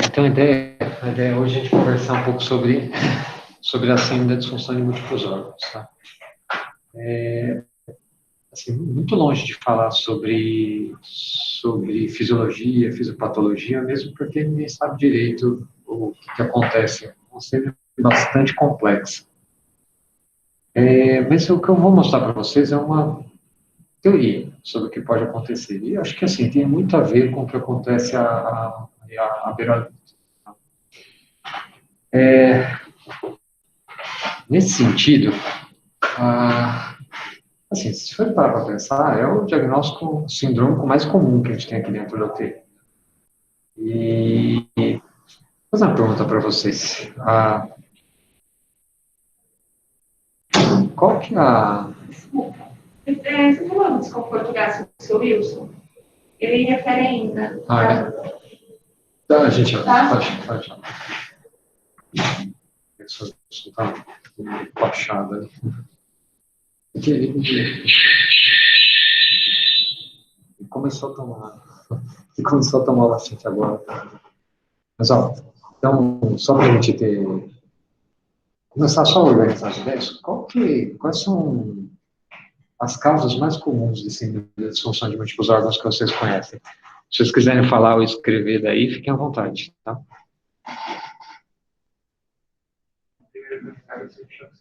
Então a ideia hoje é a gente conversar um pouco sobre a síndrome da disfunção de múltiplos órgãos, tá? Assim, muito longe de falar sobre fisiologia, fisiopatologia, mesmo porque ninguém sabe direito o que acontece. É uma síndrome bastante complexa. Mas o que eu vou mostrar para vocês é uma teoria sobre o que pode acontecer. E eu acho que, assim, tem muito a ver com o que acontece à beira. Nesse sentido, assim, se for parar para pensar, é o diagnóstico sindrômico mais comum que a gente tem aqui dentro da UTI. E vou fazer uma pergunta para vocês. Qual que é a... Você falou do desconforto gástrico do seu Wilson? Ele refere ainda. Tá, gente, Tá? pode. Isso está baixada. Ele começou a tomar laxante agora. Mas, ó, então, só para a gente começar só a organizar as ideias, quais são as causas mais comuns de síndrome de disfunção de múltiplos órgãos que vocês conhecem? Se vocês quiserem falar ou escrever daí, fiquem à vontade, tá?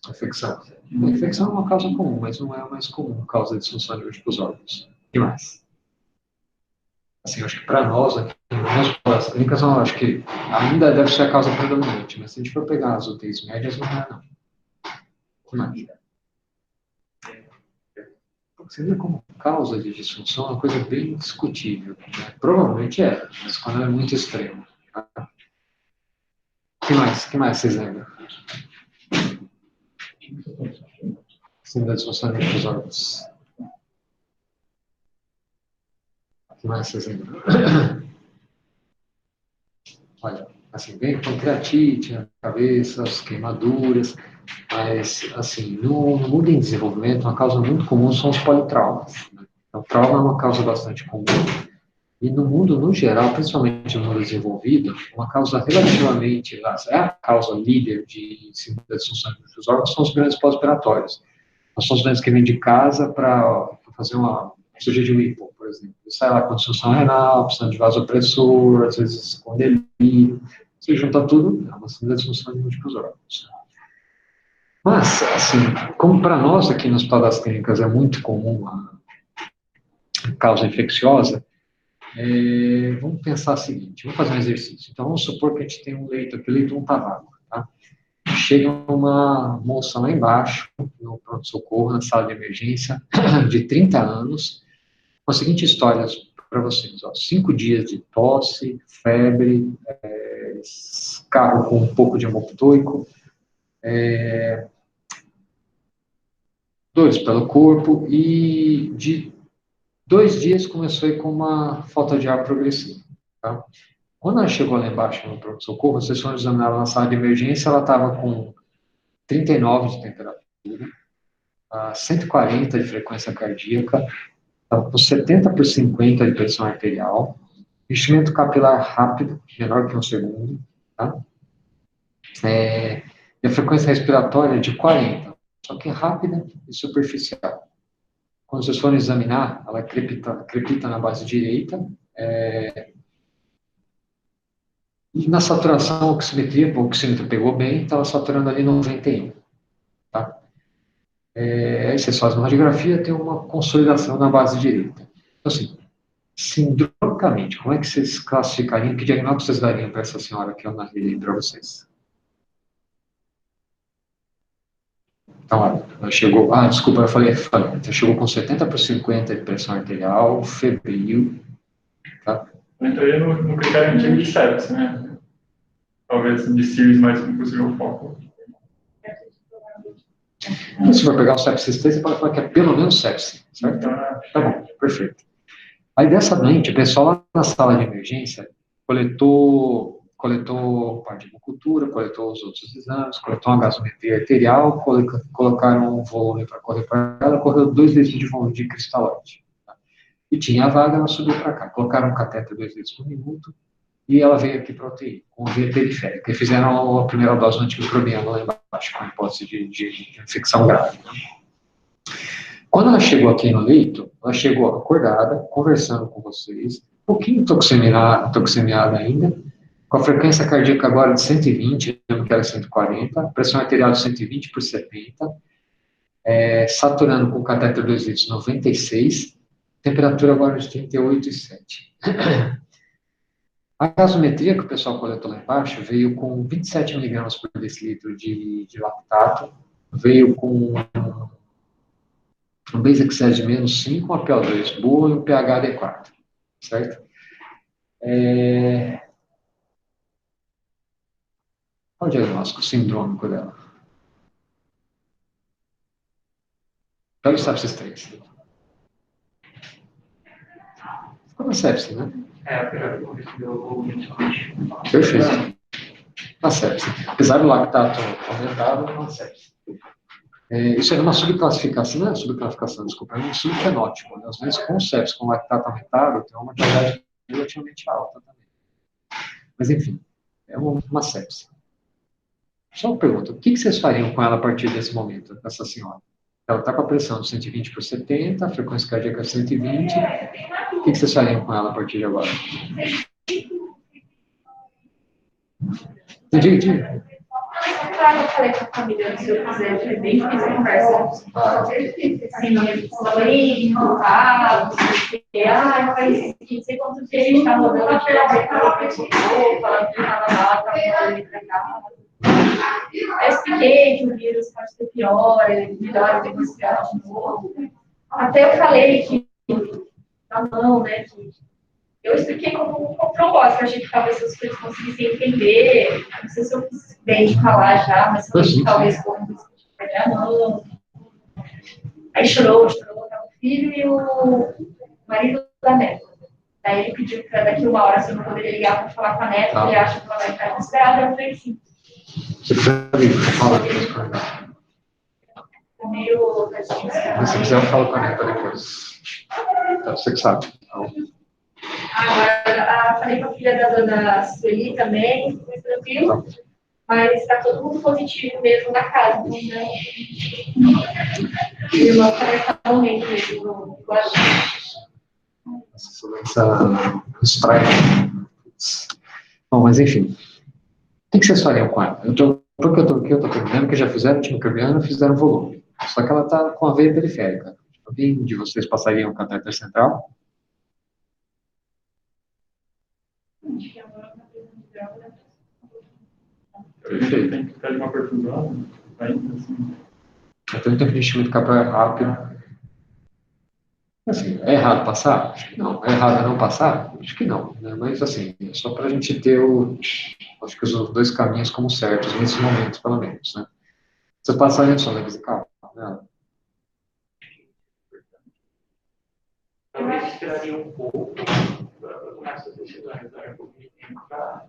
Infecção. A infecção é uma causa comum, mas não é a mais comum causa de disfunção de múltiplos órgãos. O que mais? Assim, acho que para nós, aqui, nas clínicas, eu acho que ainda deve ser a causa predominante, mas se a gente for pegar as UTIs médias, não é, não. O que mais? Você vê como causa de disfunção é uma coisa bem discutível. Né? Provavelmente é, mas quando é muito extremo. Tá? O que mais vocês lembram? Síndrome da disfunção de múltiplos órgãos. O que mais vocês lembram? Olha, assim, vem pancreatite na cabeça, as queimaduras, mas, assim, no mundo em desenvolvimento, uma causa muito comum são os politraumas. Né? Então, trauma é uma causa bastante comum. E no mundo, no geral, principalmente no mundo desenvolvido, uma causa relativamente, é a causa líder de síndrome da disfunção de múltiplos órgãos são os grandes pós-operatórios. Nós somos doentes que vêm de casa para fazer uma cirurgia de Whipple, por exemplo. Ele sai lá com disfunção renal, precisando de vasopressor, às vezes com delírio. Você junta tudo, é uma síndrome da disfunção de múltiplos órgãos. Mas, assim, como para nós aqui no Hospital das Clínicas é muito comum a causa infecciosa, vamos pensar o seguinte, vamos fazer um exercício. Então, vamos supor que a gente tem um leito aqui, o leito não está vago, tá? Chega uma moça lá embaixo, no pronto-socorro, na sala de emergência, de 30 anos, com a seguinte história para vocês. Ó, 5 dias de tosse, febre, carro com um pouco de hemoptoico, dores pelo corpo, e de 2 dias começou aí com uma falta de ar progressiva. Tá? Quando ela chegou lá embaixo no pronto-socorro, vocês foram examinar ela na sala de emergência, ela estava com 39 de temperatura, 140 de frequência cardíaca, estava com 70/50 de pressão arterial, enchimento capilar rápido, menor que um segundo, tá? E a frequência respiratória de 40, só que rápida e superficial. Quando vocês forem examinar, ela crepita na base direita, e na saturação, a oximetria, o oxímetro pegou bem, estava saturando ali 91. Tá? Aí vocês fazem uma radiografia, tem uma consolidação na base direita. Então, assim, sindromicamente, como é que vocês classificariam, que diagnóstico vocês dariam para essa senhora que eu narrei para vocês? Então, ela chegou, desculpa, eu falei, ela chegou com 70/50 de pressão arterial, febril, tá? Eu entraria no critério antigo de sepsis, né? Talvez de Sears mais como possível foco. Se for pegar o sepsis 3, você pode falar que é pelo menos sepsis, certo? Tá bom, perfeito. Aí dessa doente, o pessoal lá na sala de emergência coletou parte de hemocultura, coletou os outros exames, coletou uma gasometria arterial, colocaram um volume para correr para ela, correu 2 litros de volume de cristalóide. Tá? E tinha a vaga, ela subiu para cá. Colocaram um catéter 2 litros por minuto e ela veio aqui para a UTI, com via periférica. E fizeram a primeira dose do antimicrobiano lá embaixo, com hipótese de infecção grave. Quando ela chegou aqui no leito, ela chegou acordada, conversando com vocês, um pouquinho toxemiada ainda, com a frequência cardíaca agora de 120, lembro que era 140, pressão arterial de 120 por 70, saturando com catéter 2 litros 96, temperatura agora de 38,7. A gasometria que o pessoal coletou lá embaixo veio com 27 miligramas por decilitro de lactato, veio com um basic set de menos 5, uma PO2 boa e um pH adequado, certo? Qual o diagnóstico sindrômico dela? Pega o sepsis 3. Ficou na sepsis, né? Perfeito. Na sepsis. Apesar do lactato aumentado, é uma sepsis. Isso é uma subclassificação, não é subclassificação, desculpa, é um subfenótipo. Né? Às vezes, com sepsis, com lactato aumentado, tem uma mortalidade relativamente alta também. Mas, enfim, é uma sepsis. Só uma pergunta, o que vocês fariam com ela a partir desse momento, dessa senhora? Ela está com a pressão de 120 por 70, a frequência cardíaca 120. O que vocês fariam com ela a partir de agora? Diga. Eu falei com a família, se eu quiser, foi bem difícil a conversa. Assim, não me falei, não sei o que, faz não sei quanto tempo a gente tá rodando aqui, falando que estava lá, para vir para cá. Eu expliquei que o vírus pode ser pior, melhor, depois pior de novo. Até eu falei que, não, né, que eu expliquei como um propósito, achei que talvez as pessoas conseguissem entender, não sei se eu fiz bem de falar já, mas talvez como perder a mão. Aí chorou o filho e o marido da neta. Daí ele pediu para daqui uma hora se eu não poderia ligar para falar com a neta, ele acha que ela vai ficar desesperada, eu falei sim. Você precisa falar depois. Meio... Se quiser, eu falo com a neta depois. Então, você que sabe. Então... Agora, falei com a filha da dona Sueli também, foi tranquilo, mas está todo mundo positivo mesmo na casa, né? O irmão parece estar morrendo mesmo no Guarujá. Essa strike. Bom, mas enfim. O que vocês fariam com ela? Porque eu estou aqui, eu estou terminando, que já fizeram antimicrobiano, fizeram volume. Só que ela está com a veia periférica. Alguém de vocês passaria um catéter central? Perfeito. Tem que ficar de uma perfusão, ainda assim. Então tem que enchimento capilar rápido. Assim, é errado passar? Acho que não. É errado não passar? Acho que não. Né? Mas assim, é só para a gente ter acho que os dois caminhos como certos, nesses momentos, pelo menos. Né? Você passaria de sonda vesical? Né? Talvez esperaria um pouco para começar a decisões da pouquinho para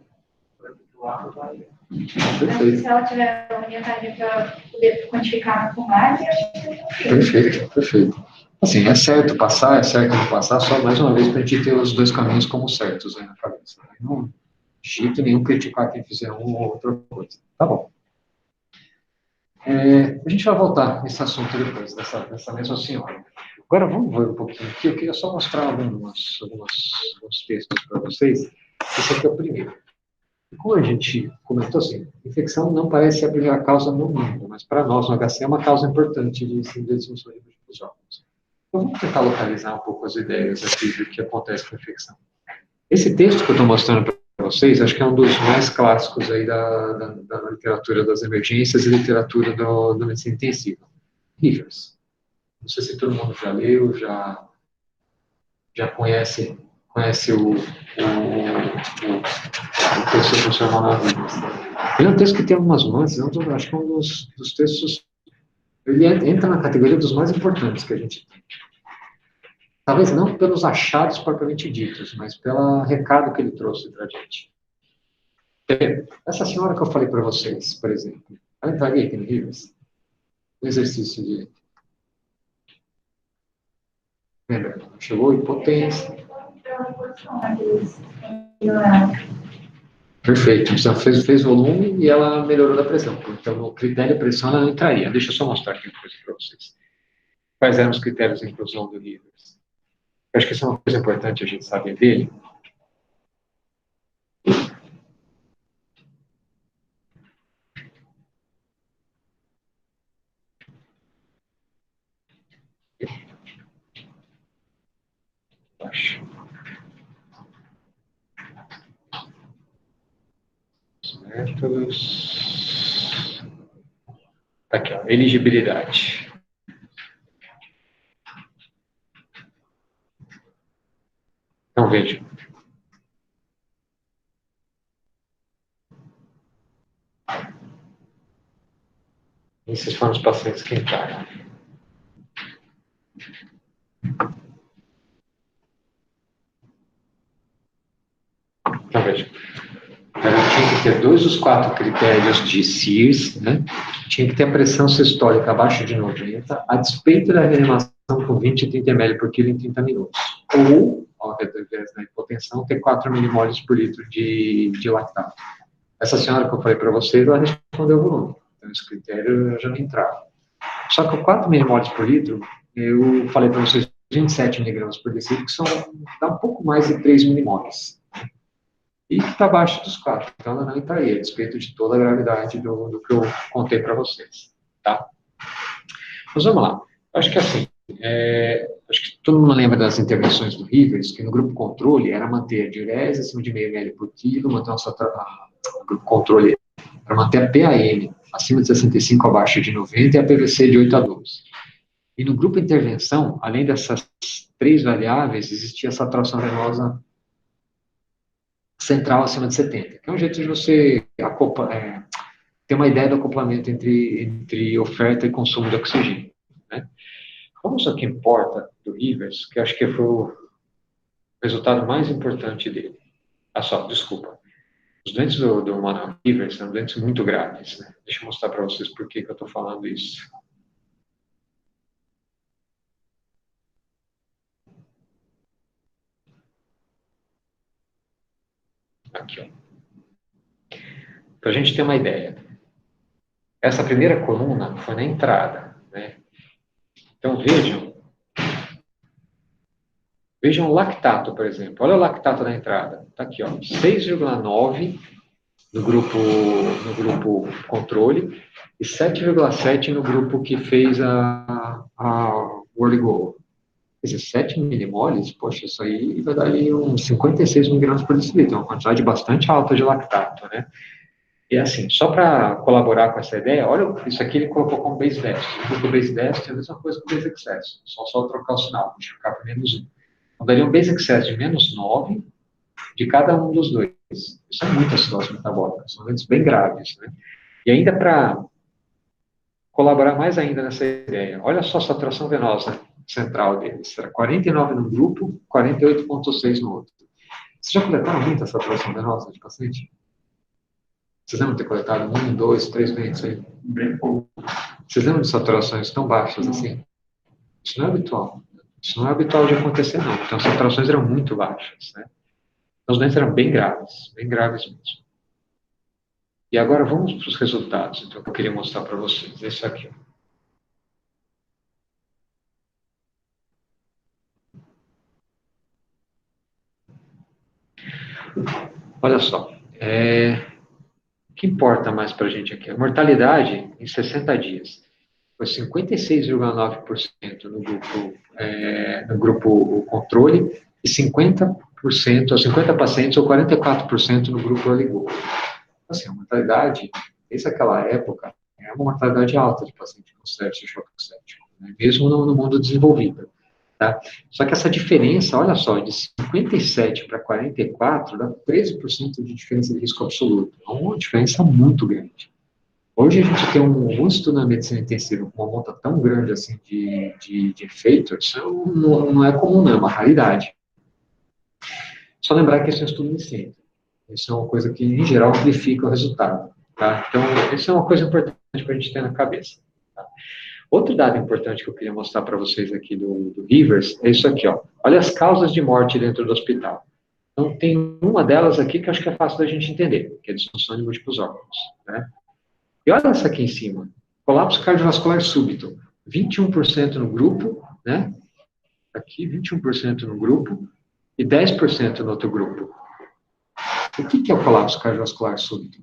habituar o vai. Se ela tiver a unidade para poder quantificar com mais, eu acho que é perfeito, perfeito. Assim, é certo passar, é certo não passar, só mais uma vez para a gente ter os dois caminhos como certos aí na cabeça. Não, de jeito nenhum criticar quem fizer uma ou outra coisa. Tá bom. A gente vai voltar nesse assunto depois, dessa mesma senhora. Agora vamos ver um pouquinho aqui. Eu queria só mostrar alguns textos para vocês. Esse aqui é o primeiro. Como a gente comentou assim, infecção não parece ser a primeira causa no mundo, mas para nós, no HC, é uma causa importante de síndrome de disfunção de múltiplos órgãos. Então vamos tentar localizar um pouco as ideias aqui do que acontece com a infecção. Esse texto que eu estou mostrando para vocês, acho que é um dos mais clássicos aí da literatura das emergências e literatura da medicina intensiva. Rivers. Não sei se todo mundo já leu, já conhece o texto que funciona na Rivers. Ele é um texto que tem algumas nuances, acho que é um dos textos, ele entra na categoria dos mais importantes que a gente tem. Talvez não pelos achados propriamente ditos, mas pelo recado que ele trouxe para a gente. Essa senhora que eu falei para vocês, por exemplo, ela entraria aqui no Rivers? Um exercício de... Lembra? Chegou impotência. Perfeito. Então, fez volume e ela melhorou da pressão. Então, no critério pressão, ela não entraria. Deixa eu só mostrar aqui uma coisa para vocês. Quais eram os critérios de inclusão do Rivers? Eu acho que isso é uma coisa importante a gente saber dele. Acho. Os métodos. Tá aqui, ó, elegibilidade. Então, vejam. Esses foram os pacientes que entraram. Então, vejam. Ela tinha que ter 2 dos 4 critérios de Sears, né? Tinha que ter a pressão sistólica abaixo de 90, a despeito da reanimação com 20 e 30 ml por quilo em 30 minutos. Ou, ao invés da hipotensão, ter 4 milimoles por litro de lactato. Essa senhora que eu falei para vocês, ela respondeu o volume. Então, esse critério já não entrava. Só que o 4 milimoles por litro, eu falei para vocês 27 miligramas por decilitro, que dá um pouco mais de 3 milimoles. E que está abaixo dos 4. Então, ela não entraria, a despeito de toda a gravidade do que eu contei para vocês. Tá? Mas vamos lá. Acho que assim, acho que todo mundo lembra das intervenções do Rivers, que no grupo controle era manter a diurese acima de meio ml por quilo, manter o grupo controle para manter a PAM acima de 65, abaixo de 90, e a PVC de 8 a 12. E no grupo intervenção, além dessas 3 variáveis, existia essa tração venosa central acima de 70, que é um jeito de você ter uma ideia do acoplamento entre oferta e consumo de oxigênio. Né? Vamos ao que importa do Rivers, que acho que foi o resultado mais importante dele. Desculpa. Os doentes do Manuel Rivers são doentes muito graves. Né? Deixa eu mostrar para vocês por que eu estou falando isso. Aqui, ó. Para a gente ter uma ideia. Essa primeira coluna foi na entrada. Né? Então, vejam o lactato, por exemplo. Olha o lactato da entrada. Está aqui, ó, 6,9 no grupo controle e 7,7 no grupo que fez a World. Quer dizer, 7 milimoles, poxa, isso aí vai dar aí uns 56 miligramas por decilitro, é uma quantidade bastante alta de lactato, né? E assim, só para colaborar com essa ideia, olha, isso aqui ele colocou como base best. O base best é a mesma coisa que o base excess, só trocar o sinal, deixa eu ficar para menos 1. Então, daria um base excess de menos 9 de cada um dos dois. Isso é muita acidose metabólica, são eventos bem graves, né? E ainda para colaborar mais ainda nessa ideia, olha só a saturação venosa central deles, era 49 no grupo, 48,6 no outro. Vocês já coletaram muita saturação venosa de paciente? Vocês lembram de ter coletado 1, 2, 3 doentes aí? Bem pouco. Vocês lembram de saturações tão baixas assim? Isso não é habitual. Isso não é habitual de acontecer, não. Então, as saturações eram muito baixas, né? Então, os doentes eram bem graves mesmo. E agora vamos para os resultados, então, que eu queria mostrar para vocês. Esse aqui. Olha só. O que importa mais para a gente aqui? A mortalidade em 60 dias foi 56,9% no grupo controle e 50% pacientes ou 44% no grupo oligô. Assim, a mortalidade, desde aquela época, é uma mortalidade alta de paciente com sepsis e choque séptico, né? Mesmo no mundo desenvolvido. Tá? Só que essa diferença, olha só, de 57 para 44, dá 13% de diferença de risco absoluto. É uma diferença muito grande. Hoje a gente tem um estudo na medicina intensiva com uma monta tão grande assim de efeito, isso não é comum, não, é uma raridade. Só lembrar que esse é um estudo iniciante. Isso é uma coisa que, em geral, amplifica o resultado. Tá? Então, isso é uma coisa importante para a gente ter na cabeça. Tá? Outro dado importante que eu queria mostrar para vocês aqui do Rivers é isso aqui, ó. Olha as causas de morte dentro do hospital. Então, tem uma delas aqui que eu acho que é fácil da gente entender, que é a disfunção de múltiplos órgãos, né? E olha essa aqui em cima, colapso cardiovascular súbito, 21% no grupo, né? Aqui, 21% no grupo e 10% no outro grupo. O que é o colapso cardiovascular súbito?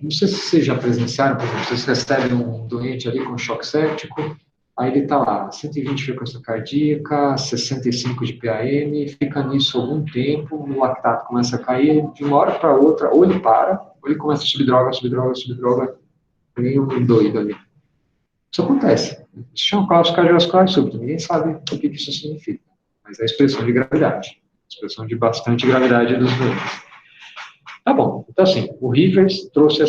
Não sei se vocês já presenciaram, por exemplo, vocês recebem um doente ali com choque séptico, aí ele está lá, 120 de frequência cardíaca, 65 de PAM, fica nisso algum tempo, o lactato começa a cair, de uma hora para outra, ou ele para, ou ele começa a subir droga, subir droga, subir droga, meio doido ali. Isso acontece. Isso chama colapso cardiovascular súbito, ninguém sabe o que isso significa, mas é a expressão de gravidade, expressão de bastante gravidade dos doentes. Tá bom, então assim, o Rivers trouxe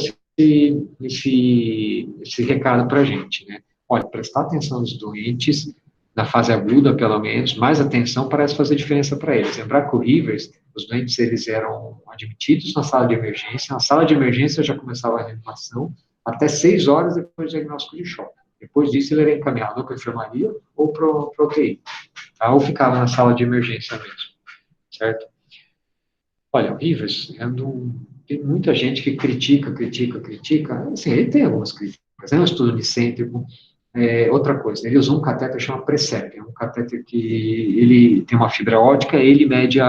esse recado para a gente, né? Olha, prestar atenção nos doentes, na fase aguda, pelo menos, mais atenção parece fazer diferença para eles. Lembrar que o Rivers, os doentes, eles eram admitidos na sala de emergência, na sala de emergência já começava a reanimação, até 6 horas depois do diagnóstico de choque. Depois disso, ele era encaminhado ou para a enfermaria ou para o UTI, tá? Ou ficava na sala de emergência mesmo, certo? Olha, o Rivers tem muita gente que critica. Assim, ele tem algumas críticas. É um estudo unicêntrico. Outra coisa, ele usou um catéter chamado Precep, é um catéter que ele tem uma fibra ótica, ele mede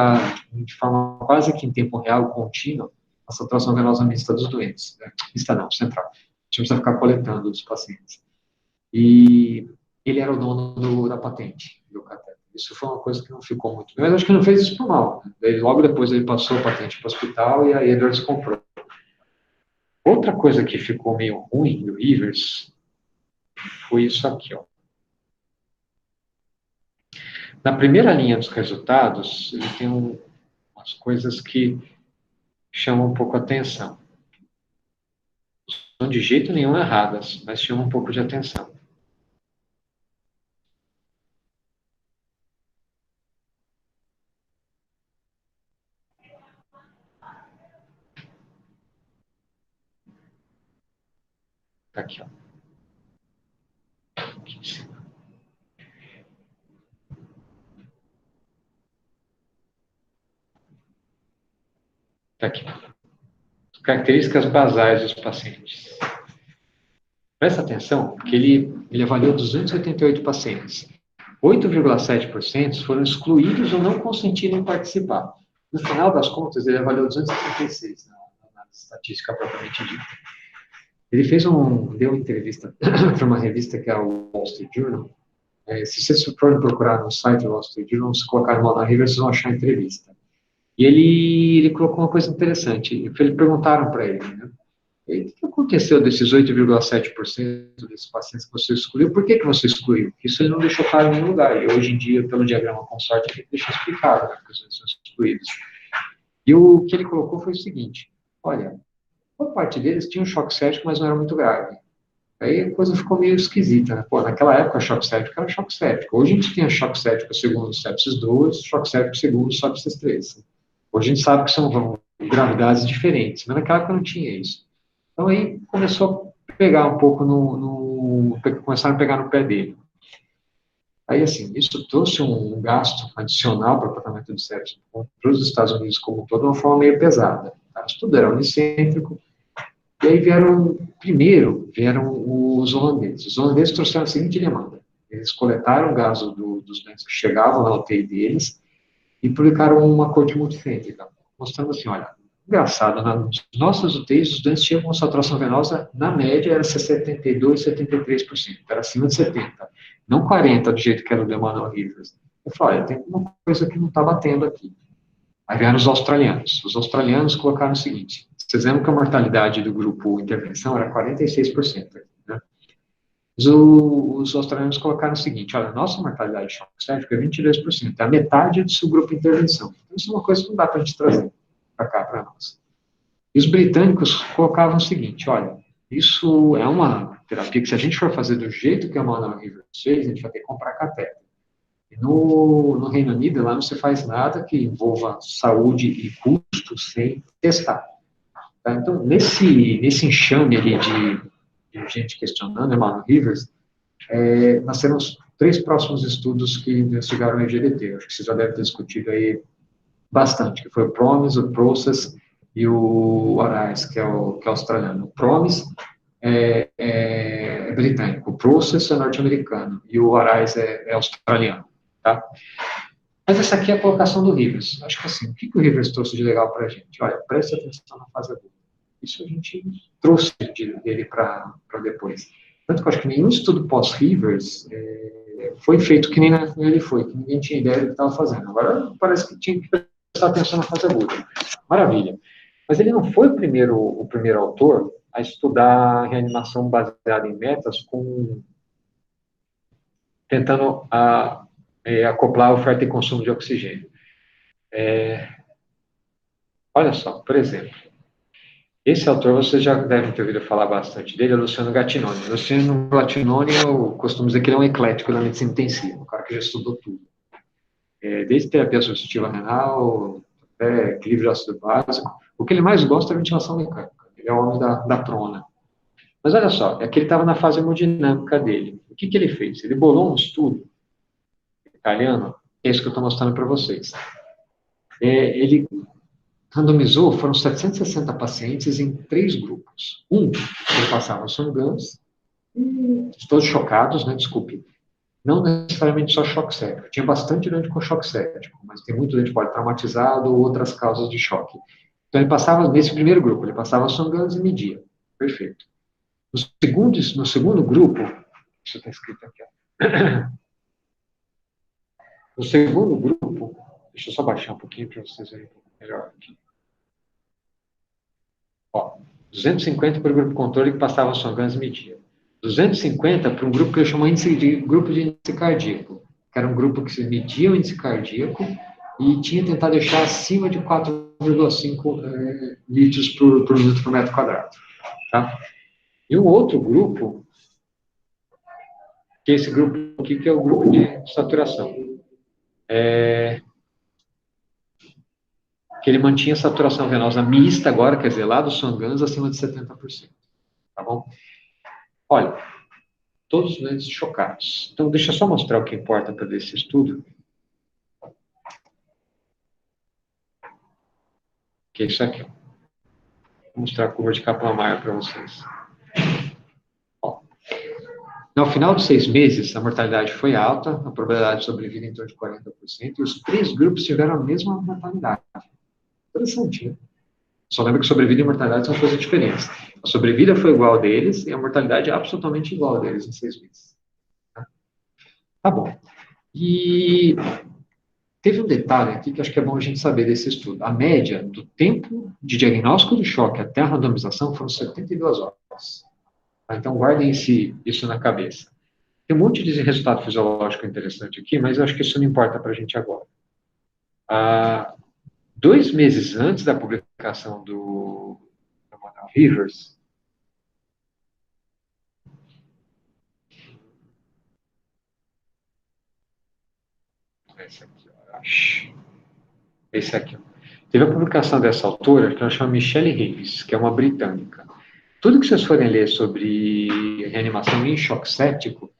de forma quase que em tempo real, contínua, a saturação venosa mista dos doentes. Né? Mista não, central. A gente precisa ficar coletando dos pacientes. E ele era o dono da patente do catéter. Isso foi uma coisa que não ficou muito bem, mas acho que não fez isso por mal. Logo depois ele passou a patente para o hospital e a Edwards comprou. Outra coisa que ficou meio ruim do Rivers foi isso aqui, ó. Na primeira linha dos resultados, ele tem umas coisas que chamam um pouco a atenção. Não são de jeito nenhum erradas, mas chamam um pouco de atenção. Tá aqui, ó. Aqui em cima. Tá aqui. Características basais dos pacientes. Presta atenção que ele avaliou 288 pacientes. 8,7% foram excluídos ou não consentiram em participar. No final das contas, ele avaliou 236 na estatística propriamente dita. Ele deu uma entrevista para uma revista que é o Wall Street Journal. Se vocês forem procurar no site do Wall Street Journal, se colocar no River, vocês vão achar a entrevista. E ele colocou uma coisa interessante. Perguntaram para ele, né? E o que aconteceu desses 8,7% desses pacientes que você excluiu? Por que você excluiu? Isso ele não deixou claro em nenhum lugar. E hoje em dia, pelo diagrama consorte, ele deixa explicado, né, porque são excluídos. E o que ele colocou foi o seguinte: olha, boa parte deles tinha um choque séptico, mas não era muito grave. Aí a coisa ficou meio esquisita, né? Pô, naquela época, choque séptico era choque séptico. Hoje a gente tem choque séptico segundo o sepsis 2, choque séptico segundo o sepsis 3. Hoje a gente sabe que são gravidades diferentes, mas naquela época não tinha isso. Então aí começou a pegar um pouco começaram a pegar no pé dele. Aí assim, isso trouxe um gasto adicional para o tratamento de sepsis para os Estados Unidos como um todo, de uma forma meio pesada. Tá? Isso tudo era unicêntrico. E aí vieram os holandeses. Os holandeses trouxeram a seguinte demanda. Eles coletaram o gasto dos doentes que chegavam na UTI deles e publicaram uma corte multicêntrica, mostrando assim, olha, engraçado, nas nossas UTIs, os doentes tinham uma saturação venosa, na média, era 72%, 73%, era acima de 70%, não 40% do jeito que era o do Emmanuel Rivers. Eu falei, olha, tem uma coisa que não está batendo aqui. Aí vieram os australianos. Os australianos colocaram o seguinte: vocês lembram que a mortalidade do grupo intervenção era 46%. Né? Os australianos colocaram o seguinte: olha, a nossa mortalidade de choque séptico é 22%, é a metade do seu grupo intervenção. Então, isso é uma coisa que não dá para a gente trazer para cá, para nós. E os britânicos colocavam o seguinte: olha, isso é uma terapia que, se a gente for fazer do jeito que a Emmanuel Rivers fez, a gente vai ter que comprar catéter. No Reino Unido, lá não se faz nada que envolva saúde e custo sem testar. Tá? Então, nesse enxame ali de gente questionando Emmanuel Rivers, nasceram os 3 próximos estudos que investigaram o EGDT. Acho que você já deve ter discutido aí bastante, que foi o PROMIS, o Process e o Arise, que é o australiano. O PROMIS é britânico, o Process é norte-americano e o Arise é australiano, tá? Mas essa aqui é a colocação do Rivers. Acho que assim, o que o Rivers trouxe de legal para a gente? Olha, preste atenção na fase aguda. Isso a gente trouxe dele para depois. Tanto que eu acho que nenhum estudo pós-Rivers foi feito que nem ele foi, que ninguém tinha ideia do que estava fazendo. Agora parece que tinha que prestar atenção na fase aguda. Maravilha. Mas ele não foi o primeiro autor a estudar reanimação baseada em metas tentando acoplar a oferta e consumo de oxigênio. Olha só, por exemplo, esse autor vocês já devem ter ouvido falar bastante dele, é Luciano Gattinoni. Luciano Gattinoni, eu costumo dizer que ele é um eclético da medicina intensiva, um cara que já estudou tudo. Desde terapia substitutiva renal, até equilíbrio de ácido básico. O que ele mais gosta é ventilação mecânica. Ele é o homem da prona. Mas olha só, é que ele estava na fase hemodinâmica dele. O que ele fez? Ele bolou um estudo italiano, é isso que eu estou mostrando para vocês. Ele randomizou, foram 760 pacientes em 3 grupos. Eles passavam Songans, todos chocados, né, desculpe, não necessariamente só choque séptico. Tinha bastante doente com choque séptico, mas tem muito doente politraumatizado ou outras causas de choque. Então, ele passava, nesse primeiro grupo, ele passava Songans e media. Perfeito. No segundo grupo, isso está escrito aqui, ó. No segundo grupo, deixa eu só baixar um pouquinho para vocês verem melhor aqui. Ó, 250 para o grupo controle que passava Songans e media. 250 para um grupo que eu chamo de grupo de índice cardíaco, que era um grupo que se media o índice cardíaco e tinha tentado deixar acima de 4,5 litros por minuto por metro quadrado. Tá? E um outro grupo, que é esse grupo aqui, que é o grupo de saturação. Que ele mantinha saturação venosa mista agora, quer dizer, lá do Songans acima de 70%. Tá bom? Olha, todos os doentes chocados. Então, deixa eu só mostrar o que importa para esse estudo. Que é isso aqui. Vou mostrar a curva de Kaplan-Meier para vocês. Ó. No final de 6 meses, a mortalidade foi alta, a probabilidade de sobrevida em torno de 40%, e os 3 grupos tiveram a mesma mortalidade. Interessante, né? Só lembra que sobrevida e mortalidade são coisas diferentes. A sobrevida foi igual a deles e a mortalidade é absolutamente igual a deles em 6 meses. Tá bom. E teve um detalhe aqui que acho que é bom a gente saber desse estudo. A média do tempo de diagnóstico do choque até a randomização foram 72 horas. Tá? Então, guardem isso na cabeça. Tem um monte de resultado fisiológico interessante aqui, mas eu acho que isso não importa para a gente agora. 2 meses antes da publicação do Manuel Rivers, esse aqui, teve a publicação dessa autora, que ela chama Michelle Reeves, que é uma britânica. Tudo que vocês forem ler sobre reanimação em choque séptico,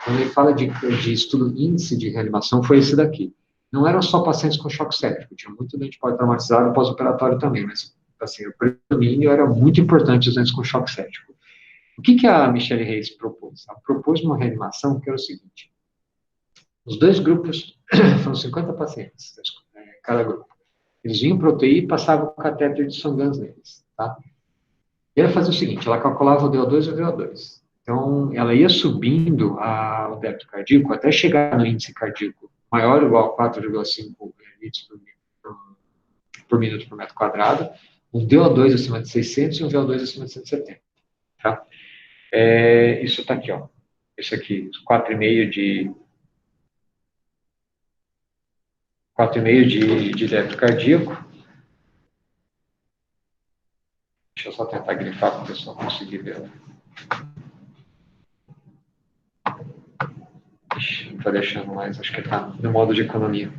quando ele fala de estudo índice de reanimação, foi esse daqui. Não eram só pacientes com choque séptico, tinha muito doente politraumatizado pós-operatório também, mas assim, o predomínio era muito importante os doentes com choque séptico. O que a Michelle Reis propôs? Ela propôs uma reanimação que era o seguinte: os 2 grupos, foram 50 pacientes, cada grupo. Eles vinham para o UTI e passavam o catéter de Songans neles, tá? E ela fazia o seguinte, ela calculava o DO2 e o VO2. Então, ela ia subindo o débito cardíaco até chegar no índice cardíaco maior ou igual a 4,5 litros por minuto por metro quadrado, um DO2 acima de 600 e um VO2 acima de 170. Tá? Isso está aqui, ó. Isso aqui, 4,5 de débito cardíaco. Deixa eu só tentar grifar para o pessoal conseguir ver. Ixi, não está deixando mais, acho que está no modo de economia.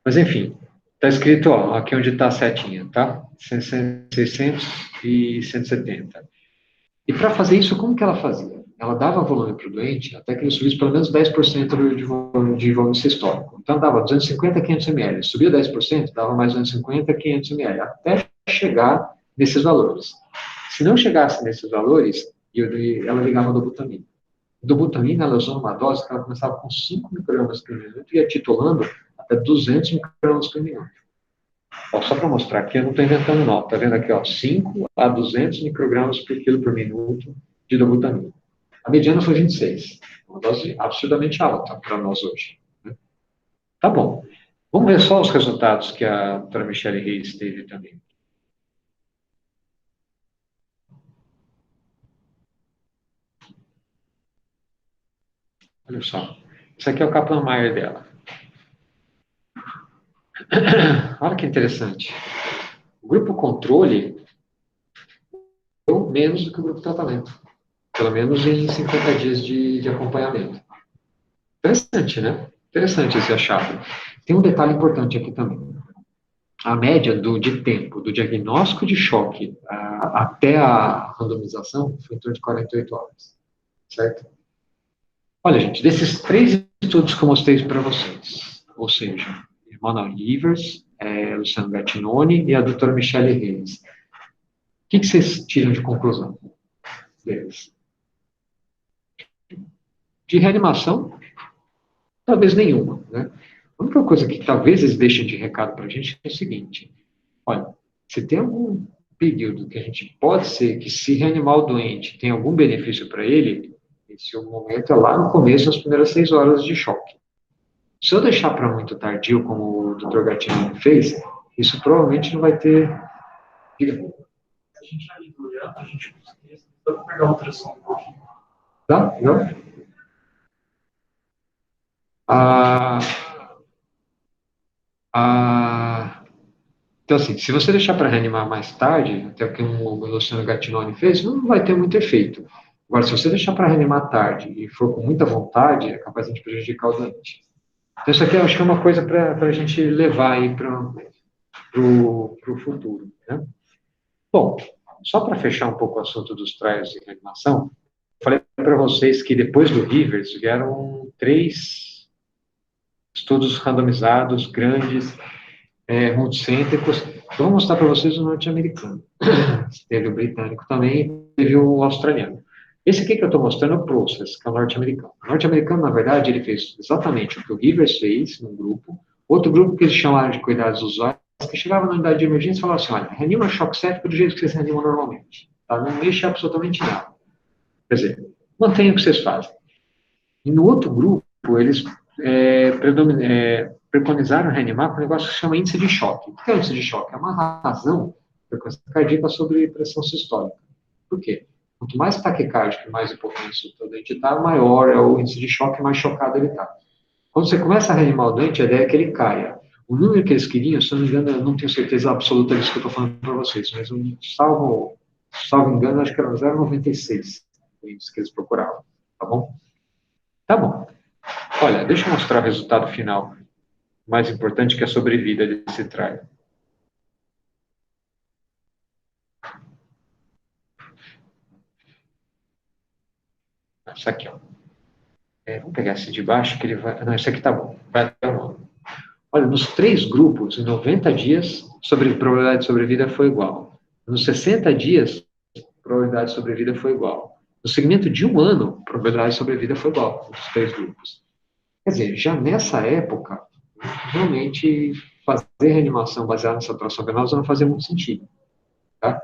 Mas, enfim, está escrito, ó, aqui onde está a setinha, tá? 600 e 170. E para fazer isso, como que ela fazia? ela dava volume para o doente até que ele subisse pelo menos 10% de volume sistólico. Então, dava 250 a 500 ml. Subia 10%, dava mais 250 a 500 ml, até chegar nesses valores. Se não chegasse nesses valores, ela ligava a dobutamina. A dobutamina, ela usou uma dose que ela começava com 5 microgramas por minuto e ia titulando até 200 microgramas por minuto. Ó, só para mostrar aqui, eu não estou inventando não. Está vendo aqui, ó, 5 a 200 microgramas por quilo por minuto de dobutamina. A mediana foi 26. Uma dose absurdamente alta para nós hoje. Né? Tá bom. Vamos ver só os resultados que a doutora Michele Reis teve também. Olha só. Isso aqui é o Kaplan-Meier dela. Olha que interessante. O grupo controle deu menos do que o grupo tratamento. Pelo menos em 50 dias de acompanhamento. Interessante, né? Interessante esse achado. Tem um detalhe importante aqui também. A média de tempo do diagnóstico de choque até a randomização foi em torno de 48 horas. Certo? Olha, gente, desses 3 estudos que eu mostrei para vocês, ou seja, Emanuel Rivers, Luciano Gattinoni e a doutora Michele Reis, o que vocês tiram de conclusão deles? De reanimação, talvez nenhuma, né? A única coisa que talvez eles deixem de recado para a gente é o seguinte: olha, se tem algum período que a gente pode ser que, se reanimar o doente, tem algum benefício para ele, esse momento é lá no começo, nas primeiras 6 horas de choque. Se eu deixar para muito tardio, como o Dr. Gattinoni fez, isso provavelmente não vai ter. Diga. A gente ali olhando, a gente conseguia pegar o ultrassom um pouquinho. Tá? Não? Então, assim, se você deixar para reanimar mais tarde, até o que o Luciano Gattinoni fez, não vai ter muito efeito. Agora, se você deixar para reanimar tarde e for com muita vontade, é capaz de prejudicar o doente. Então, isso aqui eu acho que é uma coisa para a gente levar aí para o futuro. Né? Bom, só para fechar um pouco o assunto dos trials de reanimação, eu falei para vocês que depois do Rivers vieram 3 estudos randomizados, grandes, multicêntricos. Eu vou mostrar para vocês o norte-americano. Teve o britânico também, teve o australiano. Esse aqui que eu estou mostrando é o Process, que é o norte-americano. O norte-americano, na verdade, ele fez exatamente o que o Rivers fez num grupo. Outro grupo que eles chamaram de cuidados usuários, que chegava na unidade de emergência e falava assim: olha, reanima choque séptico do jeito que vocês reanimam normalmente. Tá? Não mexe absolutamente nada. Quer dizer, mantenha o que vocês fazem. E no outro grupo, eles preconizaram reanimar com um negócio que se chama índice de choque. O que é o índice de choque? É uma razão da frequência cardíaca sobre pressão sistólica. Por quê? Quanto mais taquicárdico e mais hipotenso o doente está, maior é o índice de choque, mais chocado ele está. Quando você começa a reanimar o doente, a ideia é que ele caia. O número que eles queriam, se eu não me engano, eu não tenho certeza absoluta disso que eu estou falando para vocês, mas salvo engano, acho que era 0,96 o índice que eles procuravam. Tá bom? Tá bom. Olha, deixa eu mostrar o resultado final. O mais importante, que é a sobrevida desse trial. Isso aqui, ó. Vamos pegar esse de baixo, que ele vai... Não, esse aqui tá bom. Vai até um ano. Olha, nos 3 grupos, em 90 dias, probabilidade de sobrevida foi igual. Nos 60 dias, probabilidade de sobrevida foi igual. No segmento de 1 ano, probabilidade de sobrevida foi igual, nos 3 grupos. Quer dizer, já nessa época, realmente fazer reanimação baseada na saturação venosa não fazia muito sentido. Tá?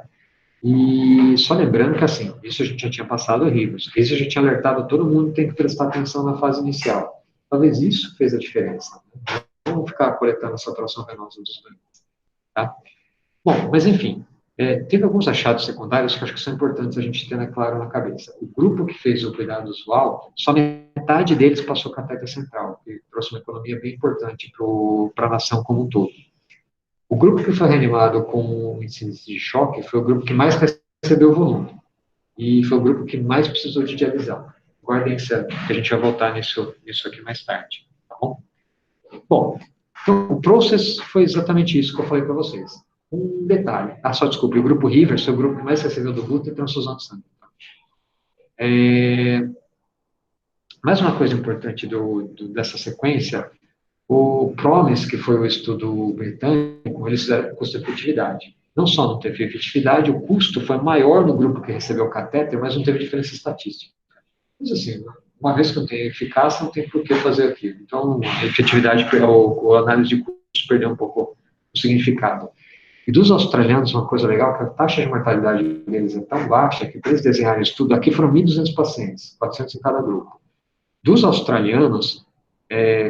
E só lembrando que, assim, isso a gente já tinha passado horrível. Isso a gente tinha alertado todo mundo que tem que prestar atenção na fase inicial. Talvez isso fez a diferença. Né? Não vamos ficar coletando a saturação venosa dos doentes. Tá? Bom, mas enfim, teve alguns achados secundários que acho que são importantes a gente ter claro na cabeça. O grupo que fez o cuidado usual, só metade deles passou catéter central, que trouxe uma economia bem importante para a nação como um todo. O grupo que foi reanimado com índice de choque foi o grupo que mais recebeu volume. E foi o grupo que mais precisou de dialisão. Guardem isso, que a gente vai voltar nisso aqui mais tarde. Tá bom? Bom, então, o Process foi exatamente isso que eu falei para vocês. Um detalhe. Desculpe, o grupo Rivers foi o grupo que mais recebeu do glúten e transfusão de sangue. Mais uma coisa importante dessa sequência, o PROMIS, que foi o estudo britânico, eles fizeram custo-efetividade. Não só não teve efetividade, o custo foi maior no grupo que recebeu o catéter, mas não teve diferença estatística. Mas assim, uma vez que não tem eficácia, não tem por que fazer aquilo. Então, a efetividade, a análise de custos perdeu um pouco o significado. E dos australianos, uma coisa legal, que a taxa de mortalidade deles é tão baixa que para eles desenharem o estudo, aqui foram 1.200 pacientes, 400 em cada grupo. Dos australianos,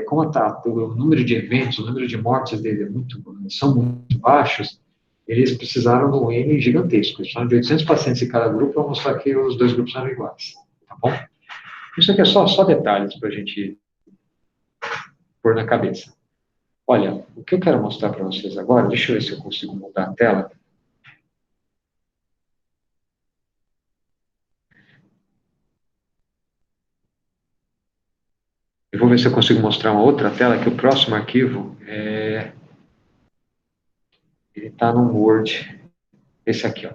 como o número de eventos, o número de mortes deles são muito baixos, eles precisaram de um N gigantesco. Eles precisaram de 800 pacientes em cada grupo para mostrar que os dois grupos eram iguais. Tá bom? Isso aqui é só detalhes para a gente pôr na cabeça. Olha, o que eu quero mostrar para vocês agora, deixa eu ver se eu consigo mudar a tela. Eu vou ver se eu consigo mostrar uma outra tela, que o próximo arquivo ele está no Word. Esse aqui, ó.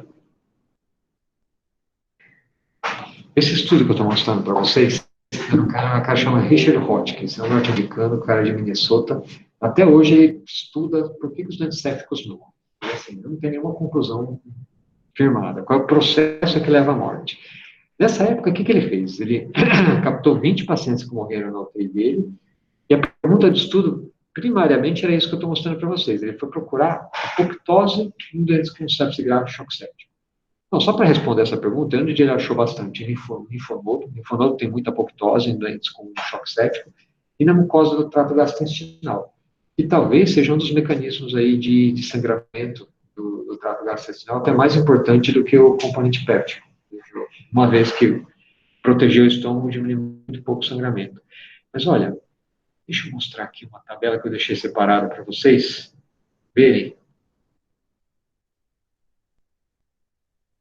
Esse estudo que eu estou mostrando para vocês é um cara que chama Richard Hotchkiss, é um norte-americano, cara de Minnesota. Até hoje ele estuda por que os doentes sépticos morrem. Assim, não tem nenhuma conclusão firmada. Qual é o processo que leva à morte? Nessa época, o que ele fez? Ele captou 20 pacientes que morreram na UTI dele, e a pergunta de estudo, primariamente, era isso que eu estou mostrando para vocês. Ele foi procurar apoptose em doentes com sepsis grave e choque séptico. Não, só para responder essa pergunta, onde ele achou bastante linfonodo. Linfonodo tem muita apoptose em doentes com choque séptico, e na mucosa do trato gastrointestinal, que talvez seja um dos mecanismos aí de sangramento do trato gastrointestinal, até mais importante do que o componente péptico, uma vez que proteger o estômago diminui muito pouco o sangramento. Mas olha, deixa eu mostrar aqui uma tabela que eu deixei separada para vocês verem.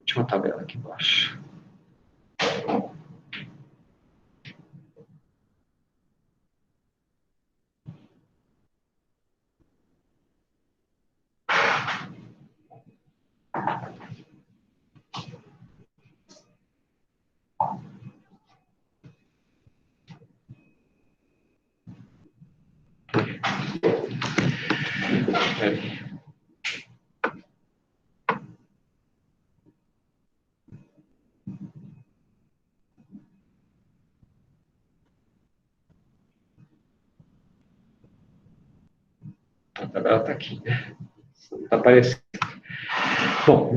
Tinha uma tabela aqui embaixo. Peraí. A tabela está aqui. Está aparecendo. Bom,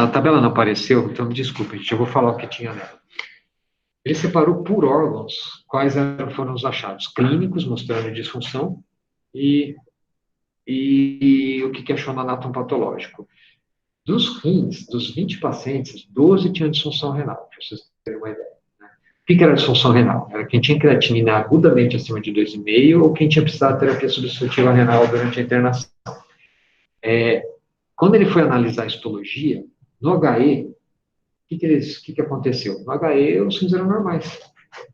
a tabela não apareceu, então me desculpe, gente, eu vou falar o que tinha nela. Ele separou por órgãos quais foram os achados clínicos, mostrando disfunção, e o que achou no anátomo patológico. Dos rins, dos 20 pacientes, 12 tinham disfunção renal, para vocês terem uma ideia. Né? O que era disfunção renal? Era quem tinha creatinina agudamente acima de 2,5 ou quem tinha precisado de terapia substitutiva renal durante a internação. Quando ele foi analisar a histologia, no HE, o que aconteceu? No HE, os rins eram normais.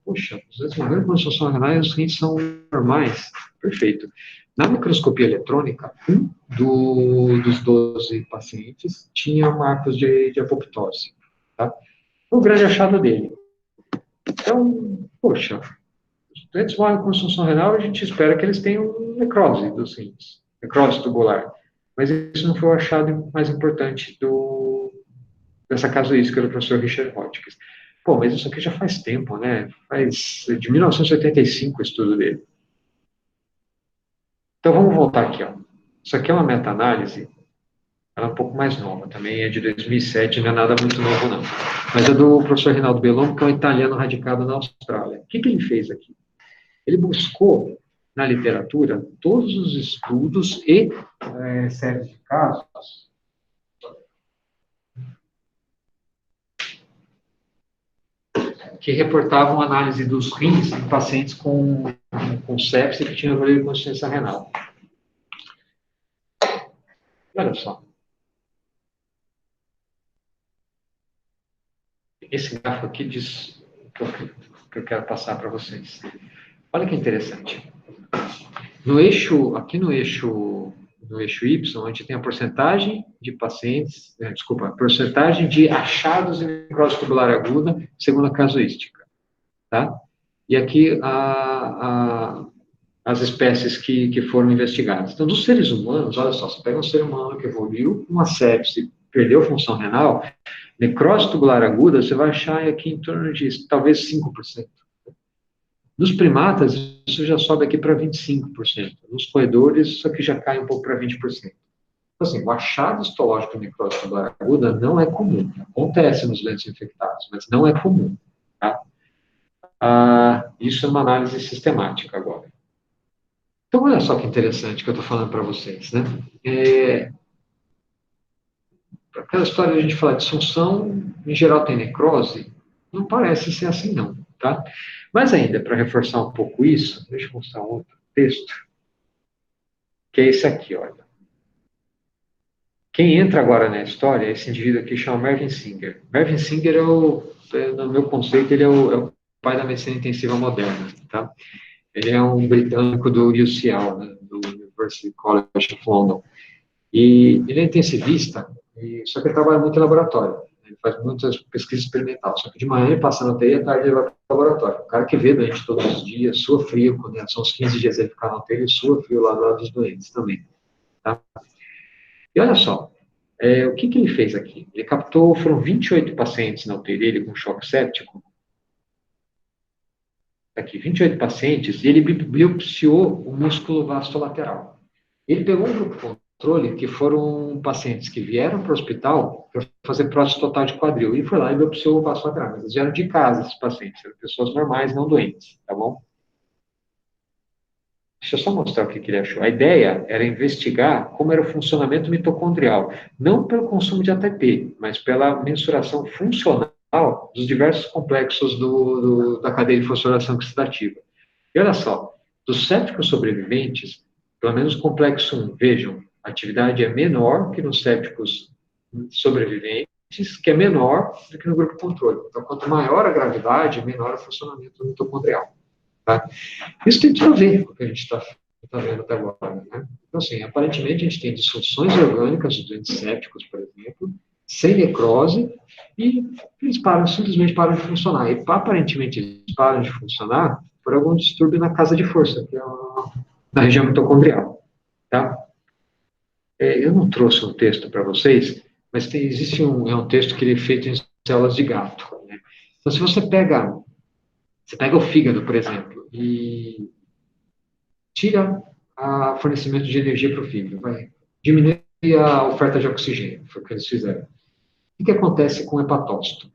Puxa, os doentes morreram com disfunção renal e os rins são normais. Perfeito. Na microscopia eletrônica, dos 12 pacientes tinha marcos de apoptose. Tá? O grande achado dele. Então, poxa, os doentes morrem com disfunção renal, a gente espera que eles tenham necrose dos rins, necrose tubular. Mas isso não foi o achado mais importante dessa casuística do professor Richard Hotchkiss. Pô, mas isso aqui já faz tempo, né? Faz de 1985 o estudo dele. Então, vamos voltar aqui, ó. Isso aqui é uma meta-análise, ela é um pouco mais nova, também é de 2007, não é nada muito novo, não. Mas é do professor Rinaldo Bellon, que é um italiano radicado na Austrália. O que ele fez aqui? Ele buscou, na literatura, todos os estudos e séries de casos que reportavam análise dos rins em pacientes com sepsis que tinham evoluído com insuficiência renal. Olha só. Esse gráfico aqui diz o que eu quero passar para vocês. Olha que interessante. Aqui no eixo Y, a gente tem a porcentagem de pacientes, a porcentagem de achados em necrose tubular aguda segundo a casuística, tá? E aqui as espécies que foram investigadas. Então, dos seres humanos, olha só, você pega um ser humano que evoluiu com uma sepse, perdeu função renal, necrose tubular aguda, você vai achar aqui em torno de talvez 5%. Nos primatas, isso já sobe aqui para 25%. Nos roedores, isso aqui já cai um pouco para 20%. Então, assim, o achado histológico de necrose tubular aguda não é comum. Acontece nos doentes infectados, mas não é comum. Tá? Isso é uma análise sistemática agora. Então, olha só que interessante que eu estou falando para vocês, né? Aquela história de a gente falar de disfunção, em geral tem necrose, não parece ser assim não, tá? Mas ainda, para reforçar um pouco isso, deixa eu mostrar um outro texto, que é esse aqui, olha. Quem entra agora na história é esse indivíduo aqui, chama Mervyn Singer. Mervyn Singer no meu conceito, ele é o pai da medicina intensiva moderna, tá? Ele é um britânico do UCL, né, do University College of London. E ele é intensivista, só que ele trabalha muito em laboratório. Ele faz muitas pesquisas experimentais. Só que de manhã ele passa na UTI e à tarde ele vai para o laboratório. O cara que vê doente todos os dias, sua frio, quando são uns 15 dias ele ficar na UTI, ele sua frio lá do lado dos doentes também. Tá? E olha só, o que ele fez aqui? Ele captou, foram 28 pacientes na UTI dele com choque séptico. Aqui, 28 pacientes, e ele biopsiou o músculo vastolateral. Ele pegou um grupo controle, que foram pacientes que vieram para o hospital para fazer prótese total de quadril, e foi lá e biopsiou o vastolateral. Mas eles vieram de casa, esses pacientes, eram pessoas normais, não doentes, tá bom? Deixa eu só mostrar o que ele achou. A ideia era investigar como era o funcionamento mitocondrial, não pelo consumo de ATP, mas pela mensuração funcional dos diversos complexos da cadeia de fosforação oxidativa. E olha só, dos sépticos sobreviventes, pelo menos o complexo 1, vejam, a atividade é menor que nos sépticos sobreviventes, que é menor do que no grupo controle. Então, quanto maior a gravidade, menor o funcionamento mitocondrial. Tá? Isso tem tudo a ver com o que a gente está vendo até agora. Né? Então, assim, aparentemente a gente tem disfunções orgânicas dos doentes sépticos, por exemplo, sem necrose, e eles simplesmente param de funcionar. E aparentemente eles param de funcionar por algum distúrbio na casa de força, que é na região mitocondrial. Tá? Eu não trouxe um texto para vocês, mas existe um texto que ele é feito em células de gato. Né? Então, se você pega o fígado, por exemplo, e tira o fornecimento de energia para o fígado, diminui a oferta de oxigênio, foi o que eles fizeram. O que acontece com o hepatócito?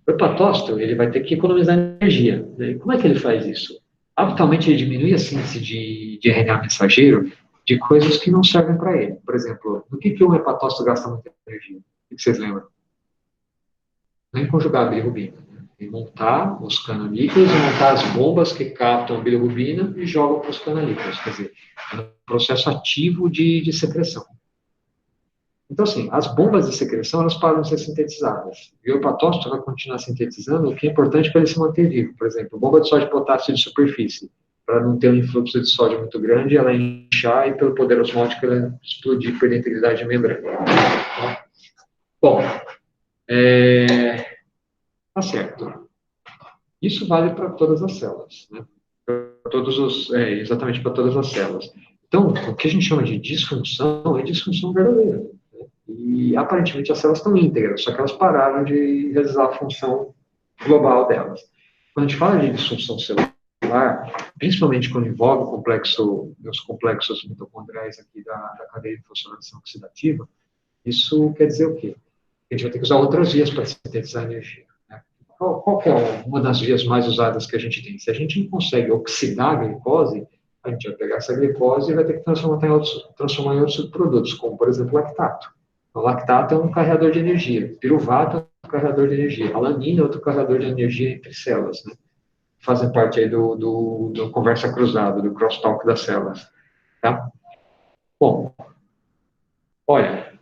O hepatócito, ele vai ter que economizar energia. Né? Como é que ele faz isso? Habitualmente, ele diminui a síntese de RNA mensageiro de coisas que não servem para ele. Por exemplo, no que um hepatócito gasta muita energia? O que vocês lembram? Não em conjugar a bilirrubina. Em montar os canalíqueos, montar as bombas que captam a bilirrubina e jogam para os canalíqueos. Quer dizer, é um processo ativo de secreção. Então, assim, as bombas de secreção, elas param de ser sintetizadas. E o hepatócito vai continuar sintetizando o que é importante para ele se manter vivo. Por exemplo, bomba de sódio e potássio de superfície. Para não ter um influxo de sódio muito grande, ela inchar e, pelo poder osmótico, ela explodir por integridade de membrana. Bom, tá certo. Isso vale para todas as células, né? Exatamente para todas as células. Então, o que a gente chama de disfunção é disfunção verdadeira. Né? E, aparentemente, as células estão íntegras, só que elas pararam de realizar a função global delas. Quando a gente fala de disfunção celular, principalmente quando envolve os complexos mitocondriais aqui da cadeia de fosforação oxidativa, isso quer dizer o quê? A gente vai ter que usar outras vias para sintetizar energia. Né? Qual que é uma das vias mais usadas que a gente tem? Se a gente não consegue oxidar a glicose, a gente vai pegar essa glicose e vai ter que transformar em outros subprodutos, como, por exemplo, lactato. O lactato é um carregador de energia, piruvato é um carregador de energia, alanina é outro carregador de energia entre células, né? Fazem parte aí do conversa cruzada, do crosstalk das células. Tá? Bom, olha,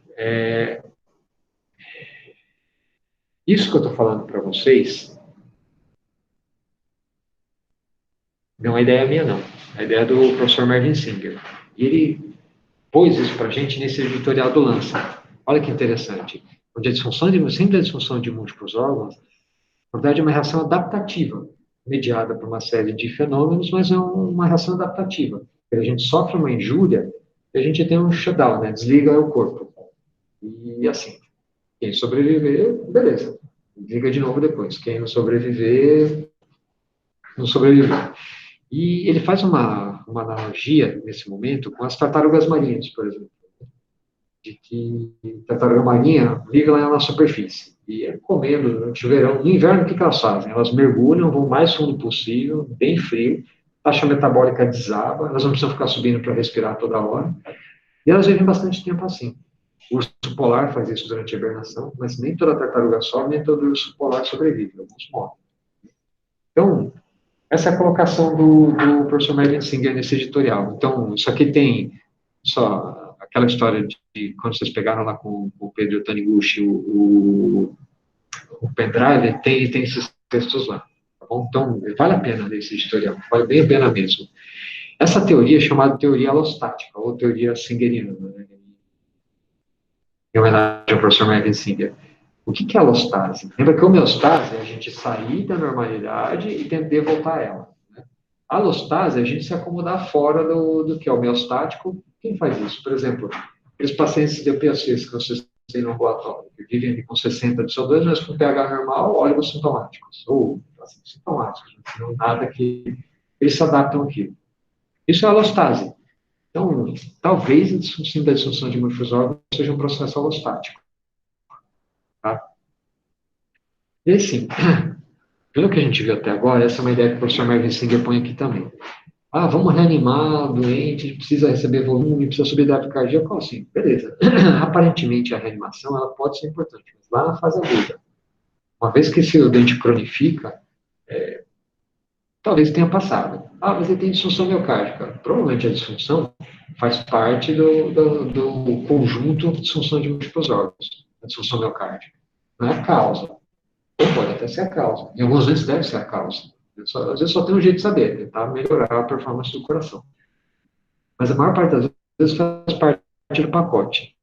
isso que eu estou falando para vocês não é ideia minha, não. É ideia do professor Mervyn Singer. E ele pôs isso para a gente nesse editorial do Lancet. Olha que interessante. Onde sempre a disfunção de múltiplos órgãos Na verdade, é uma reação adaptativa, mediada por uma série de fenômenos, mas é uma reação adaptativa. A gente sofre uma injúria e a gente tem um shutdown, né? Desliga o corpo. E assim, quem sobreviver, beleza. Liga de novo depois. Quem não sobreviver, não sobreviveu. E ele faz uma analogia, nesse momento, com as tartarugas marinhas, por exemplo. De que a tartaruga marinha vive lá na superfície. E é comendo durante o verão. No inverno, o que elas fazem? Elas mergulham, vão o mais fundo possível, bem frio, taxa metabólica desaba, elas não precisam ficar subindo para respirar toda hora. E elas vivem bastante tempo assim. O urso polar faz isso durante a hibernação, mas nem toda tartaruga sobe, nem todo urso polar sobrevive, alguns morrem. Então, essa é a colocação do professor Merlin Singer nesse editorial. Então, isso aqui tem só aquela história de quando vocês pegaram lá com o Pedro Taniguchi o pendrive, tem esses textos lá. Tá bom? Então, vale a pena ler esse editorial, vale bem a pena mesmo. Essa teoria é chamada teoria alostática, ou teoria singeriana, né? Em homenagem ao professor Merlin Singer. O que é alostase? Lembra que a homeostase é a gente sair da normalidade e tentar voltar a ela. Né? A alostase é a gente se acomodar fora do que é homeostático. Quem faz isso? Por exemplo, aqueles pacientes de DPOCs que vocês têm no ambulatório, que vivem ali com 60 de CO2, mas com pH normal, óleos sintomáticos, ou assim, sintomáticos, não nada que eles se adaptam aqui. Isso é alostase. Então, talvez a disfunção da disfunção de múltiplos órgãos seja um processo alostático. Tá? E assim, pelo que a gente viu até agora, essa é uma ideia que o professor Mervyn Singer põe aqui também. Ah, vamos reanimar o doente, precisa receber volume, precisa subir da cardíaca, assim, beleza. Aparentemente a reanimação ela pode ser importante, mas lá na fase aguda, uma vez que esse doente cronifica, talvez tenha passado. Ah, mas ele tem disfunção miocárdica. Provavelmente a disfunção faz parte do conjunto de disfunção de múltiplos órgãos, a disfunção miocárdica. Não é a causa. Ou pode até ser a causa. Em alguns vezes deve ser a causa. Às vezes só tem um jeito de saber, tentar melhorar a performance do coração. Mas a maior parte das vezes faz parte do pacote.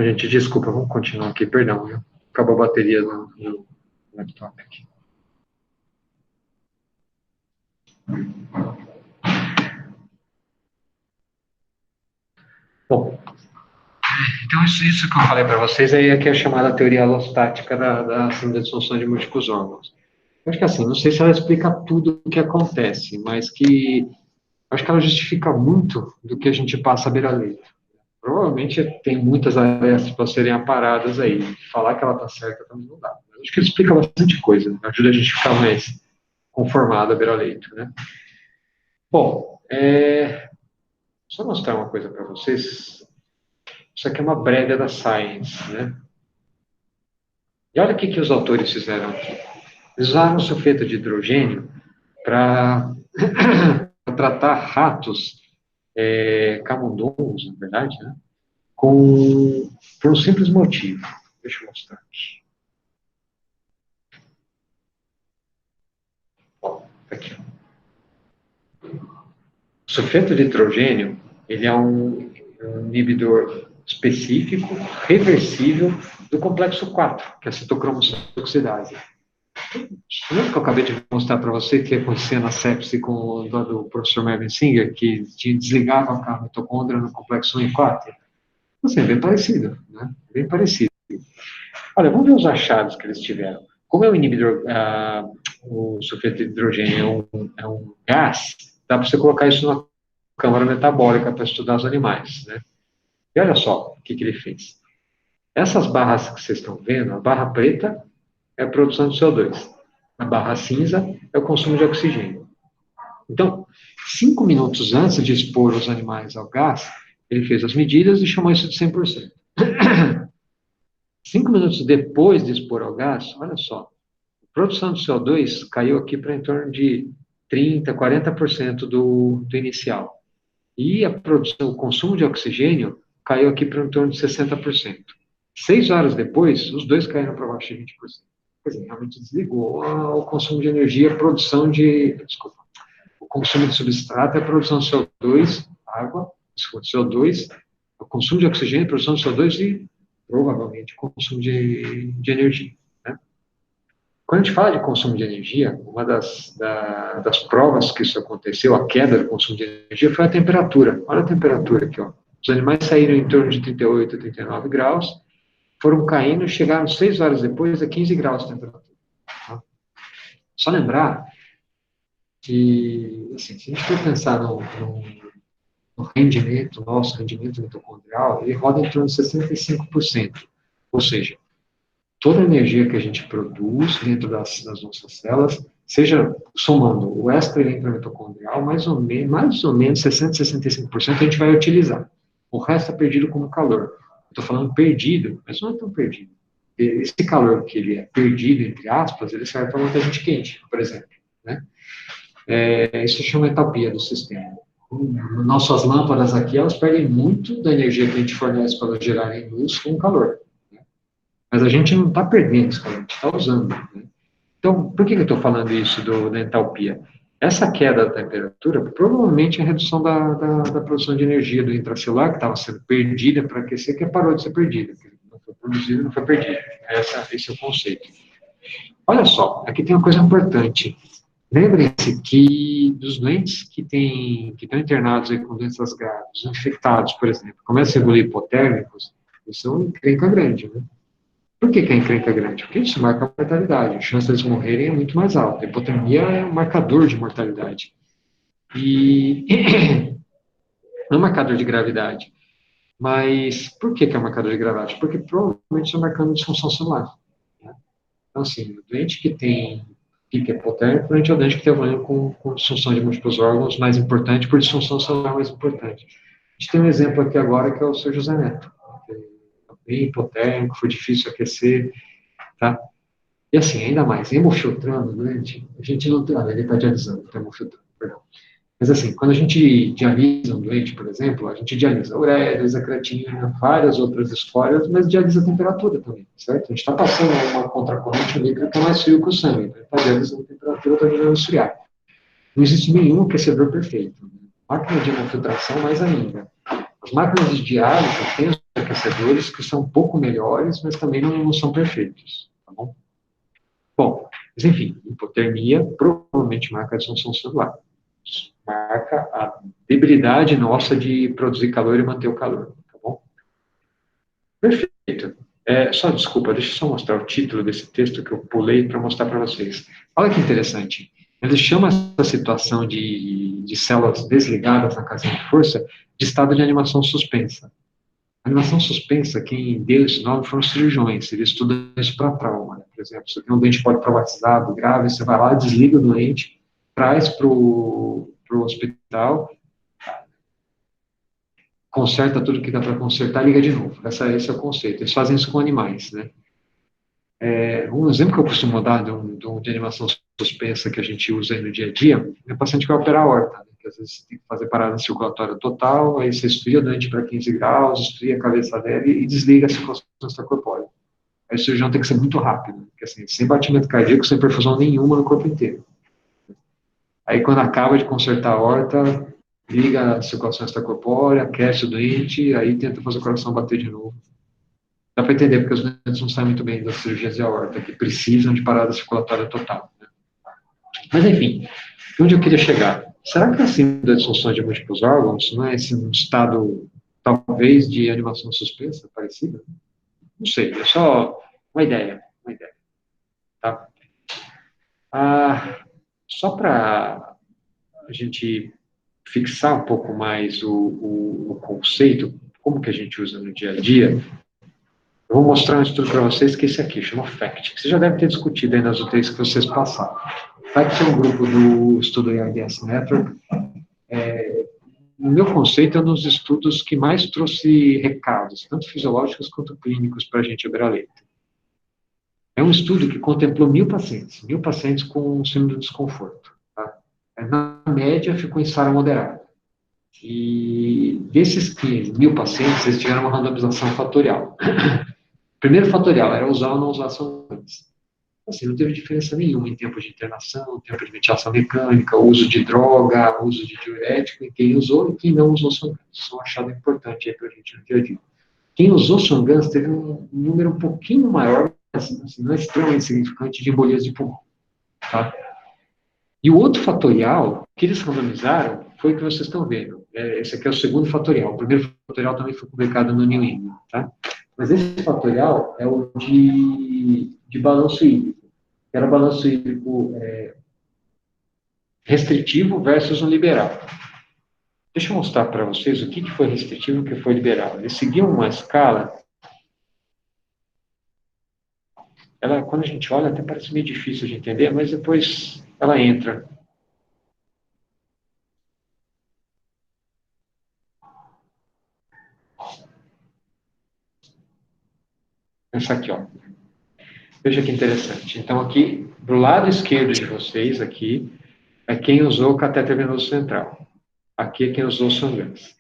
Gente, desculpa, vamos continuar aqui, perdão, viu? Acabou a bateria no laptop aqui. Bom, então isso que eu falei para vocês aí é que é chamada teoria alostática da síndrome de disfunção de múltiplos órgãos. Eu acho que assim, não sei se ela explica tudo o que acontece, mas que acho que ela justifica muito do que a gente passa à beira-leito. Provavelmente tem muitas arestas para serem aparadas aí. Falar que ela está certa também não dá. Mas acho que ele explica bastante coisa, né? Ajuda a gente a ficar mais conformado à beira-leito, né? Bom, só mostrar uma coisa para vocês. Isso aqui é uma prévia da Science, né? E olha o que os autores fizeram aqui. Eles usaram sulfeto de hidrogênio para tratar ratos camundongos, na verdade, né? Por um simples motivo. Deixa eu mostrar aqui. Ó, tá aqui. O sulfeto de hidrogênio, ele é um inibidor específico, reversível, do complexo 4, que é a citocromosoxidase. Lembra que eu acabei de mostrar para você que acontecia na sepse com o do professor Mervyn Singer, que desligava a mitocôndria no complexo 1 e 4? Assim, é bem parecido, né? Bem parecido. Olha, vamos ver os achados que eles tiveram. Como é um inibidor, o sulfeto de hidrogênio é um gás, dá para você colocar isso na câmara metabólica para estudar os animais, né? E olha só o que ele fez. Essas barras que vocês estão vendo, a barra preta é a produção de CO2. A barra cinza é o consumo de oxigênio. Então, 5 minutos antes de expor os animais ao gás, ele fez as medidas e chamou isso de 100%. 5 minutos depois de expor ao gás, olha só, a produção de CO2 caiu aqui para em torno de 30%, 40% do inicial. E a produção, o consumo de oxigênio caiu aqui para em torno de 60%. 6 horas depois, os dois caíram para baixo de 20%. Quer dizer, realmente desligou o consumo de energia, a produção de... Desculpa. O consumo de substrato é a produção de CO2, água, CO2, o consumo de oxigênio, a produção de CO2 e, provavelmente, o consumo de energia. Né? Quando a gente fala de consumo de energia, uma das provas que isso aconteceu, a queda do consumo de energia, foi a temperatura. Olha a temperatura aqui, ó. Os animais saíram em torno de 38 a 39 graus, foram caindo e chegaram 6 horas depois a 15 graus de temperatura. Tá? Só lembrar que, assim, se a gente for pensar no rendimento, nosso rendimento mitocondrial, ele roda em torno de 65%. Ou seja, toda a energia que a gente produz dentro das nossas células, seja somando o extra e intramitocondrial, mais ou menos 60, 65% a gente vai utilizar. O resto é perdido como calor. Estou falando perdido, mas não é tão perdido. Esse calor que ele é perdido, entre aspas, ele serve para muita gente quente, por exemplo. Né? Isso chama entalpia do sistema. Nossas lâmpadas aqui, elas perdem muito da energia que a gente fornece para elas gerarem luz com calor. Né? Mas a gente não está perdendo isso, a gente está usando. Né? Então, por que eu estou falando isso da entalpia? Essa queda da temperatura provavelmente é a redução da produção de energia do intracelular, que estava sendo perdida para aquecer, que parou de ser perdida. Não foi produzida, não foi perdida. Esse é o conceito. Olha só, aqui tem uma coisa importante. Lembrem-se que dos doentes que estão internados aí com doenças graves, infectados, por exemplo, começam a evoluir hipotérmicos, isso é uma encrenca grande, né? Por que é encrenca grande? Porque isso marca a mortalidade, a chance deles morrerem é muito mais alta. A hipotermia é um marcador de mortalidade. E não é um marcador de gravidade. Mas por que é um marcador de gravidade? Porque provavelmente está marcando disfunção celular. Né? Então, assim, o doente que tem pico hipotérmico, provavelmente é o doente que está evoluindo com disfunção de múltiplos órgãos mais importante, por disfunção celular mais importante. A gente tem um exemplo aqui agora que é o seu José Neto. Bem hipotérmico, foi difícil aquecer, tá? E assim, ainda mais, hemofiltrando, né, a gente não tem, ele está dialisando, está hemofiltrando, perdão. Mas assim, quando a gente dialisa um doente, por exemplo, a gente dialisa a ureia, a creatina, várias outras escórias, mas dialisa a temperatura também, certo? A gente está passando uma contracorrente líquida que é mais frio que o sangue, então está dialisando a temperatura, está ajudando a esfriar. Não existe nenhum aquecedor perfeito. Máquina de hemofiltração, mais ainda. As máquinas de diálise têm aquecedores que são um pouco melhores, mas também não são perfeitos, tá bom? Bom, mas enfim, hipotermia provavelmente marca a disfunção celular. Marca a debilidade nossa de produzir calor e manter o calor, tá bom? Perfeito. Só desculpa, deixa eu só mostrar o título desse texto que eu pulei para mostrar para vocês. Olha que interessante. Ele chama essa situação de células desligadas na casinha de força de estado de animação suspensa. A animação suspensa, quem deu esse nome foram os cirurgiões. Eles estudam isso para trauma, né? Por exemplo, você tem um doente politraumatizado grave, você vai lá, desliga o doente, traz para o hospital, conserta tudo que dá para consertar e liga de novo. Esse é o conceito. Eles fazem isso com animais, né? Um exemplo que eu costumo dar de animação suspensa que a gente usa aí no dia a dia é o paciente que vai operar a aorta, né? Que às vezes você tem que fazer parada circulatória total, aí você esfria o doente para 15 graus, esfria a cabeça dele e desliga a circulação extracorpórea. Aí o cirurgião tem que ser muito rápido, porque assim, sem batimento cardíaco, sem perfusão nenhuma no corpo inteiro. Aí quando acaba de consertar a aorta, liga a circulação extracorpórea, aquece o doente, aí tenta fazer o coração bater de novo. Dá para entender porque os doentes não saem muito bem das cirurgias de aorta, que precisam de parada circulatória total, né? Mas enfim, onde eu queria chegar? Será que a síndrome da disfunção de múltiplos órgãos não é um estado, talvez, de animação suspensa, parecida? Não sei, é só uma ideia, tá? Só para a gente fixar um pouco mais o conceito, como que a gente usa no dia a dia, eu vou mostrar um estudo para vocês que esse aqui chama FACT, que você já deve ter discutido aí nas UTIs que vocês passaram. FACT é um grupo do estudo ARDS Network. No meu conceito, é um dos estudos que mais trouxe recados, tanto fisiológicos quanto clínicos, para a gente abrir a letra. É um estudo que contemplou 1.000 pacientes com síndrome de desconforto. Tá? Na média, ficou em SARA moderada. E desses 1.000 pacientes, eles tiveram uma randomização fatorial. Primeiro fatorial era usar ou não usar sanguantes. Assim, não teve diferença nenhuma em tempo de internação, tempo de ventilação mecânica, uso de droga, uso de diurético, em quem usou e quem não usou sanguantes. Isso é um achado importante aí para a gente no dia a dia. Quem usou sanguantes teve um número um pouquinho maior, assim, não é extremamente significante, de embolias de pulmão. Tá? E o outro fatorial que eles randomizaram foi o que vocês estão vendo. Esse aqui é o segundo fatorial. O primeiro fatorial também foi publicado no New England. Tá? Mas esse fatorial é o de balanço hídrico. Era balanço hídrico restritivo versus um liberal. Deixa eu mostrar para vocês o que foi restritivo e o que foi liberal. Eles seguiam uma escala. Ela, quando a gente olha, até parece meio difícil de entender, mas depois ela entra. Essa aqui, ó. Veja que interessante. Então, aqui, do lado esquerdo de vocês, aqui, é quem usou o catéter venoso central. Aqui é quem usou sanguantes.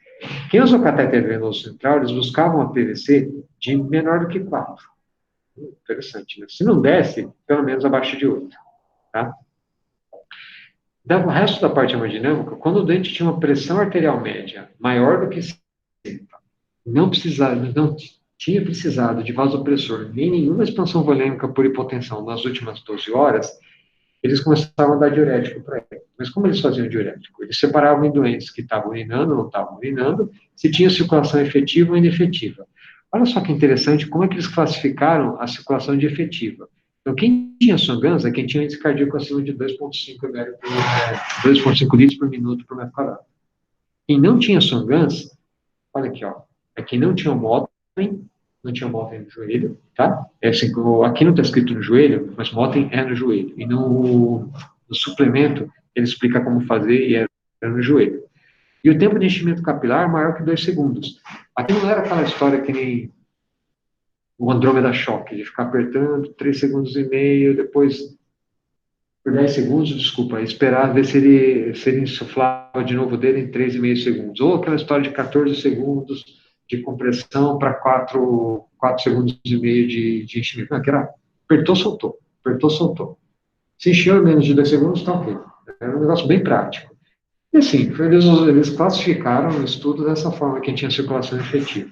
Quem usou o catéter venoso central, eles buscavam a PVC de menor do que 4. Interessante, né? Se não desse, pelo menos abaixo de 8. Tá? O resto da parte hemodinâmica, quando o doente tinha uma pressão arterial média maior do que 60, não tinha precisado de vasopressor, nem nenhuma expansão volêmica por hipotensão nas últimas 12 horas, eles começavam a dar diurético para ele. Mas como eles faziam diurético? Eles separavam em doentes que estavam urinando ou não estavam urinando, se tinha circulação efetiva ou inefetiva. Olha só que interessante, como é que eles classificaram a circulação de efetiva. Então, quem tinha Swan-Ganz é quem tinha índice cardíaco acima de 2,5 litros por minuto por metro quadrado. Quem não tinha Swan-Ganz, olha aqui, ó, é quem não tinha Motten no joelho, tá? Assim, aqui não está escrito no joelho, mas Motten é no joelho. E no suplemento, ele explica como fazer e é no joelho. E o tempo de enchimento capilar maior que 2 segundos. Aqui não era aquela história que nem o Andrômeda Shock, de ficar apertando 3 segundos e meio, depois, por 10 segundos, desculpa, esperar ver se ele insuflava de novo dele em 3,5 segundos. Ou aquela história de 14 segundos de compressão para 4 segundos e meio de enchimento. Não, que era apertou, soltou. Se encheu em menos de 2 segundos, está ok. Era um negócio bem prático. E assim, eles classificaram o estudo dessa forma, quem tinha circulação efetiva.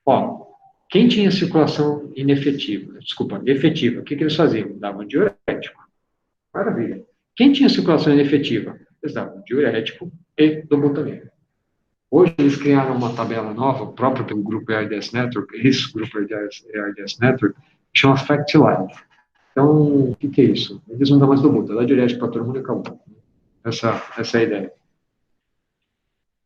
Ó, quem tinha circulação inefetiva, desculpa, efetiva, o que eles faziam? Davam diurético. Maravilha. Quem tinha circulação inefetiva? Eles davam diurético e lobotomia. Hoje eles criaram uma tabela nova, própria pelo grupo ARDS Network, esse grupo ARDS Network, que chama Fact Life. Então, o que é isso? Eles não dão mais lobotomia, dá diurético para todo mundo e acabou. Essa é a ideia.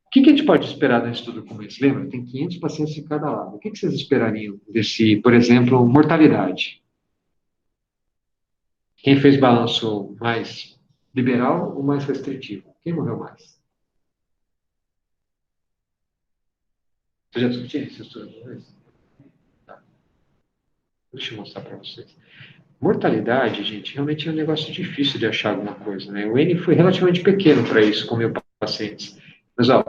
O que a gente pode esperar de um estudo como esse? Lembra? Tem 500 pacientes de cada lado. O que vocês esperariam desse, por exemplo, mortalidade? Quem fez balanço mais liberal ou mais restritivo? Quem morreu mais? Você já discutiu esse estudo uma vez? Tá. Deixa eu mostrar para vocês. Mortalidade, gente, realmente é um negócio difícil de achar alguma coisa, né? O N foi relativamente pequeno para isso, com 1.000 pacientes. Mas, ó,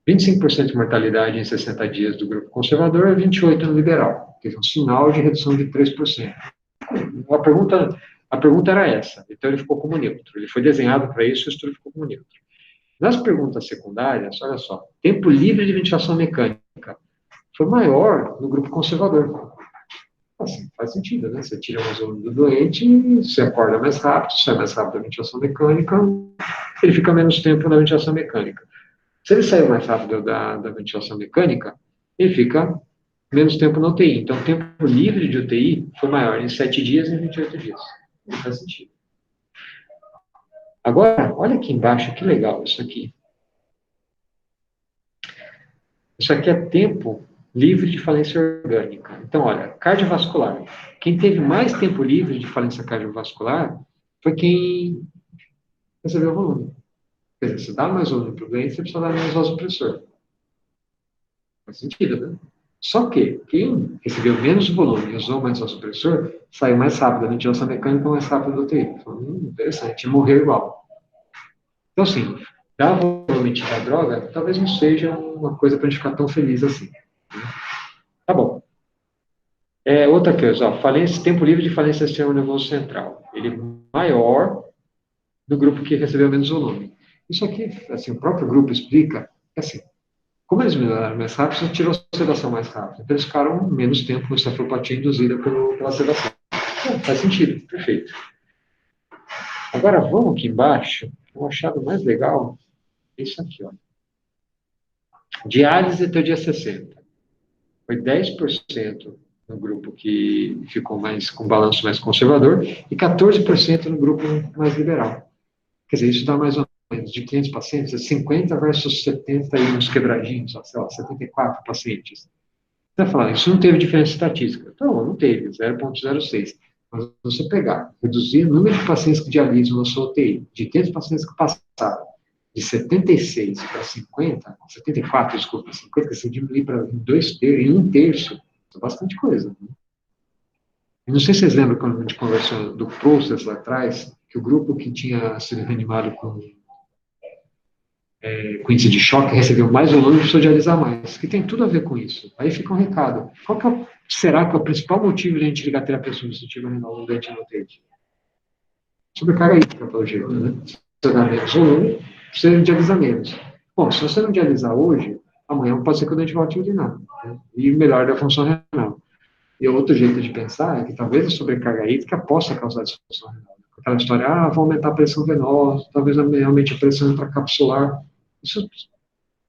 25% de mortalidade em 60 dias do grupo conservador e 28% no liberal. Teve um sinal de redução de 3%. A pergunta era essa, então ele ficou como neutro. Ele foi desenhado para isso e o estudo ficou como neutro. Nas perguntas secundárias, olha só, tempo livre de ventilação mecânica foi maior no grupo conservador. Assim, faz sentido, né? Você tira mais volume do doente, você acorda mais rápido, sai mais rápido da ventilação mecânica, ele fica menos tempo na ventilação mecânica. Se ele saiu mais rápido da ventilação mecânica, ele fica menos tempo na UTI. Então, o tempo livre de UTI foi maior em 7 dias e em 28 dias. Não faz sentido. Agora, olha aqui embaixo, que legal isso aqui. Isso aqui é tempo livre de falência orgânica. Então, olha, cardiovascular. Quem teve mais tempo livre de falência cardiovascular foi quem recebeu o volume. Quer dizer, se dá mais volume para o doente, você precisa dar menos vasopressor. Faz sentido, né? Só que quem recebeu menos volume e usou mais vasopressor, saiu mais rápido da ventilação mecânica, mais rápido do UTI. Então, interessante, morreu igual. Então, assim, dar volume e tirar droga, talvez não seja uma coisa para a gente ficar tão feliz assim. Tá bom. Outra coisa, ó, falência, tempo livre de falência do sistema nervoso central. Ele é maior do grupo que recebeu menos volume. Isso aqui, assim, o próprio grupo explica, assim, como eles melhoraram mais rápido, você tirou a sedação mais rápido. Então, eles ficaram menos tempo com cefalopatia induzida pela sedação. Faz sentido, perfeito. Agora, vamos aqui embaixo, o achado mais legal é isso aqui, ó. Diálise até o dia 60. Foi 10% no grupo que ficou mais com balanço mais conservador e 14% no grupo mais liberal. Quer dizer, isso dá mais ou menos de 500 pacientes, é 50 versus 70 e uns quebradinhos, sei lá, 74 pacientes. Você vai falar, isso não teve diferença estatística. Então, não teve, 0,06. Mas você pegar, reduzir o número de pacientes que dialisam na sua UTI, de 500 pacientes que passaram de 76 para 50, 74, desculpa, 50, você diminuir para 2 terços, em 1 terço, é bastante coisa. Né? Eu não sei se vocês lembram quando a gente conversou do Process lá atrás, que o grupo que tinha sido reanimado com índice de choque recebeu mais volume e precisou dialisar mais, que tem tudo a ver com isso. Aí fica um recado. Qual que será que é o principal motivo de a gente ligar terapia substitutiva renal no doente no UTI? Sobrecarga hídrica, pelo jeito, né? Você dá menos volume, você dialisar menos. Bom, se você não dialisar hoje, amanhã pode ser que o doente volte a urinar, né? E melhora a função renal. E outro jeito de pensar é que talvez a sobrecarga hídrica possa causar disfunção renal. Aquela história, vai aumentar a pressão venosa, talvez realmente a pressão intracapsular. Isso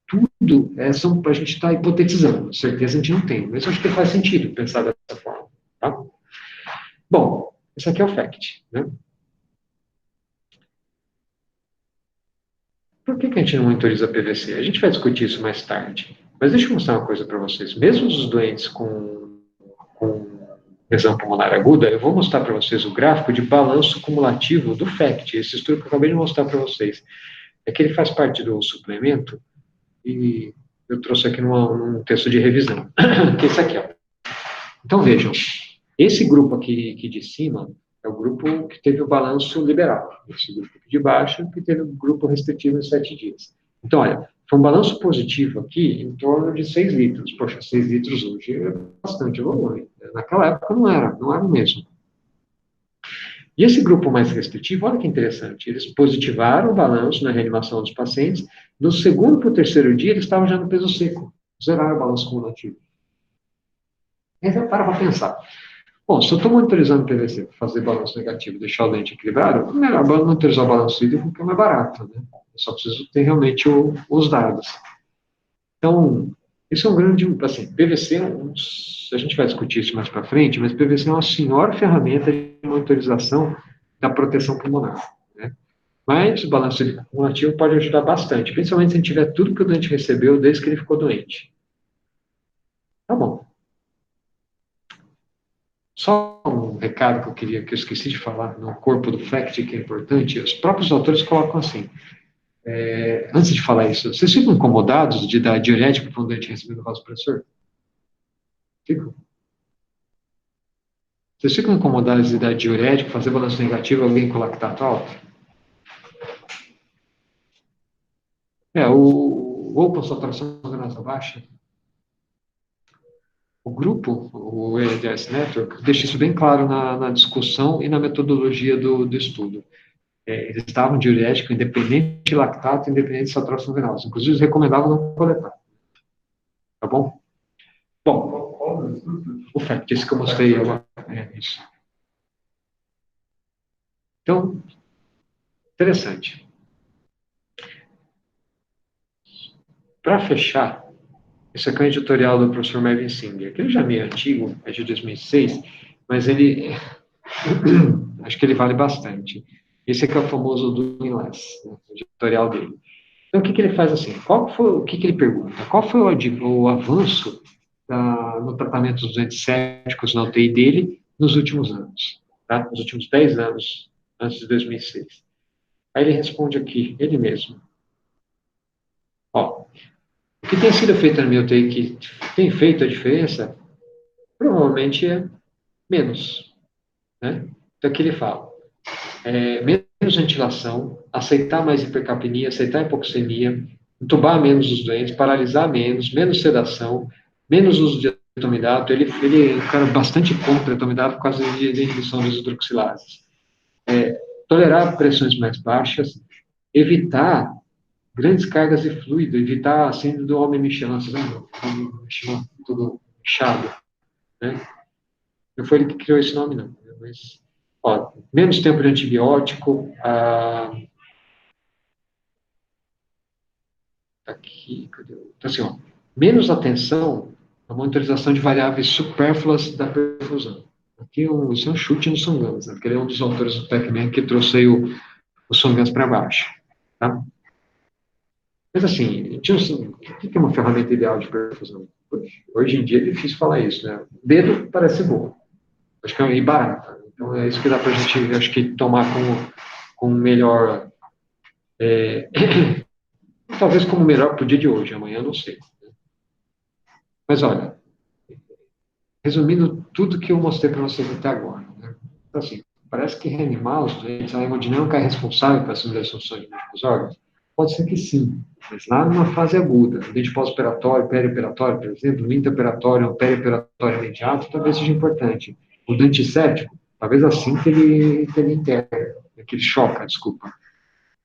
tudo são para a gente estar hipotetizando. Certeza a gente não tem, mas eu acho que faz sentido pensar dessa forma. Tá? Bom, esse aqui é o FACT. Né? Por que a gente não monitoriza a PVC? A gente vai discutir isso mais tarde. Mas deixa eu mostrar uma coisa para vocês. Mesmo os doentes com lesão pulmonar aguda, eu vou mostrar para vocês o gráfico de balanço cumulativo do FACT, esse estudo que eu acabei de mostrar para vocês. É que ele faz parte do suplemento e eu trouxe aqui num texto de revisão, que é esse aqui, ó. Então, vejam, esse grupo aqui de cima é o grupo que teve o balanço liberal, esse grupo aqui de baixo que teve o grupo restritivo em 7 dias. Então, olha, foi um balanço positivo aqui em torno de 6 litros. Poxa, 6 litros hoje é bastante volume. Naquela época não era mesmo. E esse grupo mais restritivo, olha que interessante, eles positivaram o balanço na reanimação dos pacientes, no segundo para o terceiro dia eles estavam já no peso seco, zeraram o balanço cumulativo. Aí você para pensar. Bom, se eu estou monitorizando o PVC para fazer balanço negativo e deixar o dente equilibrado, é melhor monitorizar o balanço hídrico porque é mais barato, né? Eu só preciso ter realmente os dados. Então, isso é um grande, assim, PVC, a gente vai discutir isso mais para frente, mas PVC é uma senhora ferramenta de monitorização da proteção pulmonar, né? Mas o balanço hídrico cumulativo pode ajudar bastante, principalmente se a gente tiver tudo que o doente recebeu desde que ele ficou doente. Tá bom. Só um recado que eu esqueci de falar no corpo do FACT, que é importante, os próprios autores colocam assim, antes de falar isso, vocês ficam incomodados de dar diurético para um doente recebendo vasopressor? Ficam? Vocês ficam incomodados de dar diurético, fazer balanço negativo alguém com lactato alto? Ou com saturação venosa baixa? O grupo, o EDS Network, deixa isso bem claro na discussão e na metodologia do estudo. Eles davam diurético independente de lactato, independente de saturação venosa. Inclusive, eles recomendavam não coletar. Tá bom? Bom, o fact, esse que eu mostrei agora. É isso. Então, interessante. Para fechar, esse aqui é um editorial do professor Mervyn Singer, que ele já é meio antigo, é de 2006, mas ele, acho que ele vale bastante. Esse aqui é o famoso Doing Less, né, o editorial dele. Então, o que ele faz assim? O que ele pergunta? Qual foi o avanço no tratamento dos doentes sépticos na UTI dele nos últimos anos? Tá? Nos últimos 10 anos, antes de 2006. Aí ele responde aqui, ele mesmo. Ó, o que tem sido feito na minha UTI que tem feito a diferença? Provavelmente é menos. Né? Então, aqui ele fala, menos ventilação, aceitar mais hipercapnia, aceitar hipoxemia, entubar menos os doentes, paralisar menos sedação, menos uso de etomidato. Ele é um cara bastante contra etomidato por causa de inibição das hidroxilases. Tolerar pressões mais baixas, evitar grandes cargas de fluido, evitar a síndrome do homem Michelin, vocês lembram? Homem Michelin, tudo inchado, né? Não foi ele que criou esse nome, não, mas, ó, menos tempo de antibiótico, aqui, cadê? Então, assim, ó, menos atenção à monitorização de variáveis supérfluas da perfusão. Aqui isso é um chute no Songans, né? Porque ele é um dos autores do Pac-Man que trouxe aí o Songans para baixo. Tá? Mas assim, o que é uma ferramenta ideal de perfusão? Hoje em dia é difícil falar isso, né? Dedo parece bom, acho que é barata. Então é isso que dá para a gente, acho que, tomar com melhor, talvez como melhor para o dia de hoje, amanhã não sei. Mas olha, resumindo tudo que eu mostrei para vocês até agora, né? Então, assim, parece que reanimar os doentes, a hemodinâmica é responsável pela assimilação de múltiplos órgãos? Pode ser que sim, mas lá numa fase aguda, o dente pós-operatório, perioperatório, por exemplo, no intraoperatório ou perioperatório imediato, talvez seja importante. O dente séptico, talvez assim que ele interna, que ele choca, desculpa.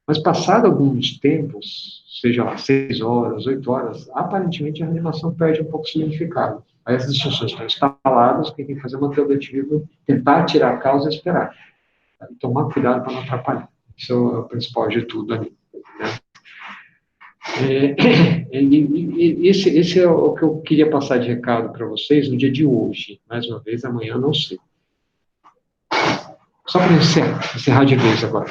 Mas passado alguns tempos, seja lá 6 horas, 8 horas, aparentemente a reanimação perde um pouco o significado. Aí as instruções estão instaladas, o que tem que fazer é manter o doente vivo, tentar tirar a causa e esperar. E tomar cuidado para não atrapalhar. Isso é o principal de tudo ali. Né? Esse é o que eu queria passar de recado para vocês no dia de hoje. Mais uma vez, amanhã não sei. Só para encerrar de vez agora.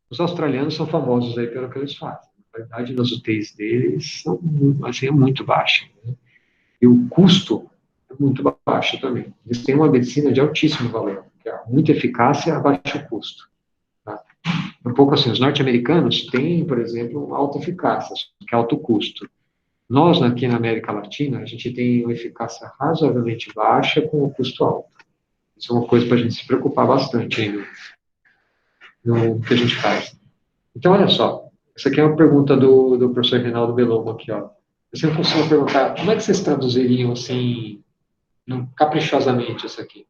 Os australianos são famosos aí pelo que eles fazem. A qualidade das UTIs deles assim, é muito baixa. Né? E o custo é muito baixo também. Eles têm uma medicina de altíssimo valor, que é muita eficácia a baixo custo. Tá? Um pouco assim, os norte-americanos têm, por exemplo, alta eficácia, que é alto custo. Nós, aqui na América Latina, a gente tem uma eficácia razoavelmente baixa com o custo alto. Isso é uma coisa para a gente se preocupar bastante aí no que a gente faz. Então, olha só, essa aqui é uma pergunta do professor Reinaldo Belomo aqui, ó. Eu sempre costumo perguntar, como é que vocês traduziriam, assim, caprichosamente isso aqui?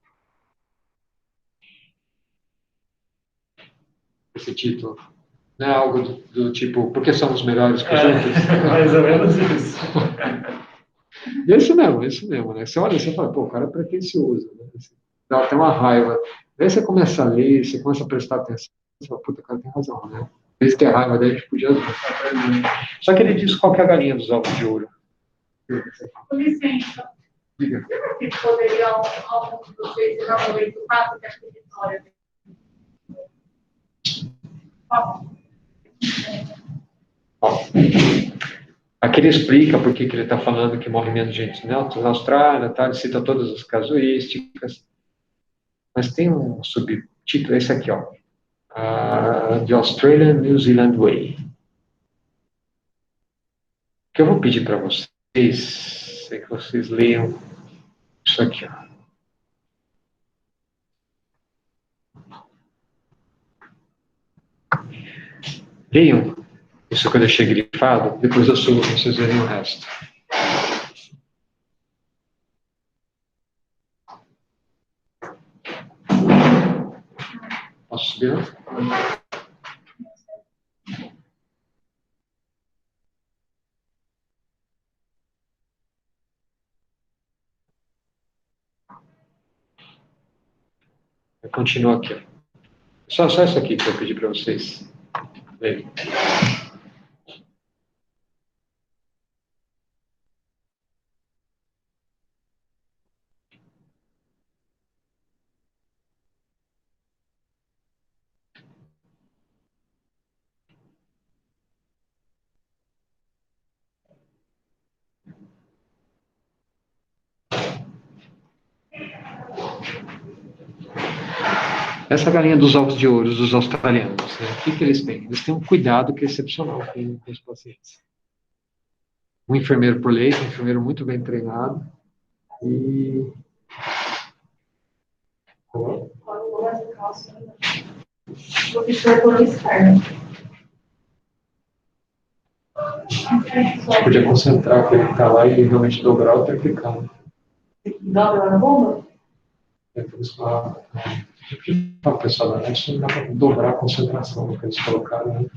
Esse título? Não é algo do tipo, porque somos melhores que os outros? Mais ou menos isso. E é isso mesmo, né? Você olha, você fala, pô, o cara é pretencioso, né? Assim, dá até uma raiva. Daí você começa a ler, você começa a prestar atenção, você fala, puta, o cara tem razão, né? Em vez de ter raiva dele, a gente podia... Só que ele diz qual que é a galinha dos ovos de ouro. Com licença. Diga. Se poderiam, alguns de vocês, realmente o fato que essa vitória. Ó, aqui ele explica por que ele está falando que morre menos gente na Austrália, tá? Ele cita todas as casuísticas, mas tem um subtítulo, esse aqui, ó, The Australian New Zealand Way. O que eu vou pedir para vocês é que vocês leiam isso aqui, ó. Leiam isso que eu deixei grifado, depois eu subo para vocês verem o resto. Posso subir? Eu continuo aqui. Ó. Só isso aqui que eu pedi para vocês. Leiam. Essa galinha dos ovos de ouro dos australianos, né? O que eles têm? Eles têm um cuidado que é excepcional com os pacientes. Um enfermeiro por leito, um enfermeiro muito bem treinado. E. Quando o professor por externo. Você podia concentrar que ele está lá e realmente dobrar o triplicado. Dobra na bomba? É por isso que o pessoal da net não dá para dobrar a concentração do que eles colocaram. Né?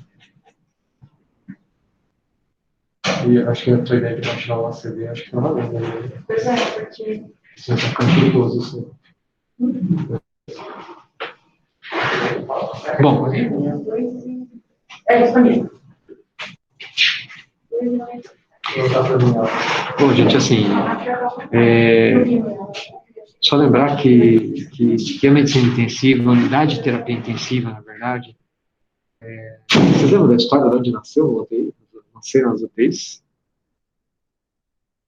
E acho que a tua ideia de continuar o ACV, acho que não vai valendo. Né? Pois é, porque. Você está ficando perigoso, assim. Bom. É disponível. Bom, gente, assim, só lembrar que a medicina intensiva, a unidade de terapia intensiva, na verdade, vocês lembram da história de onde nasceu o UTI? Nasceram as UTIs?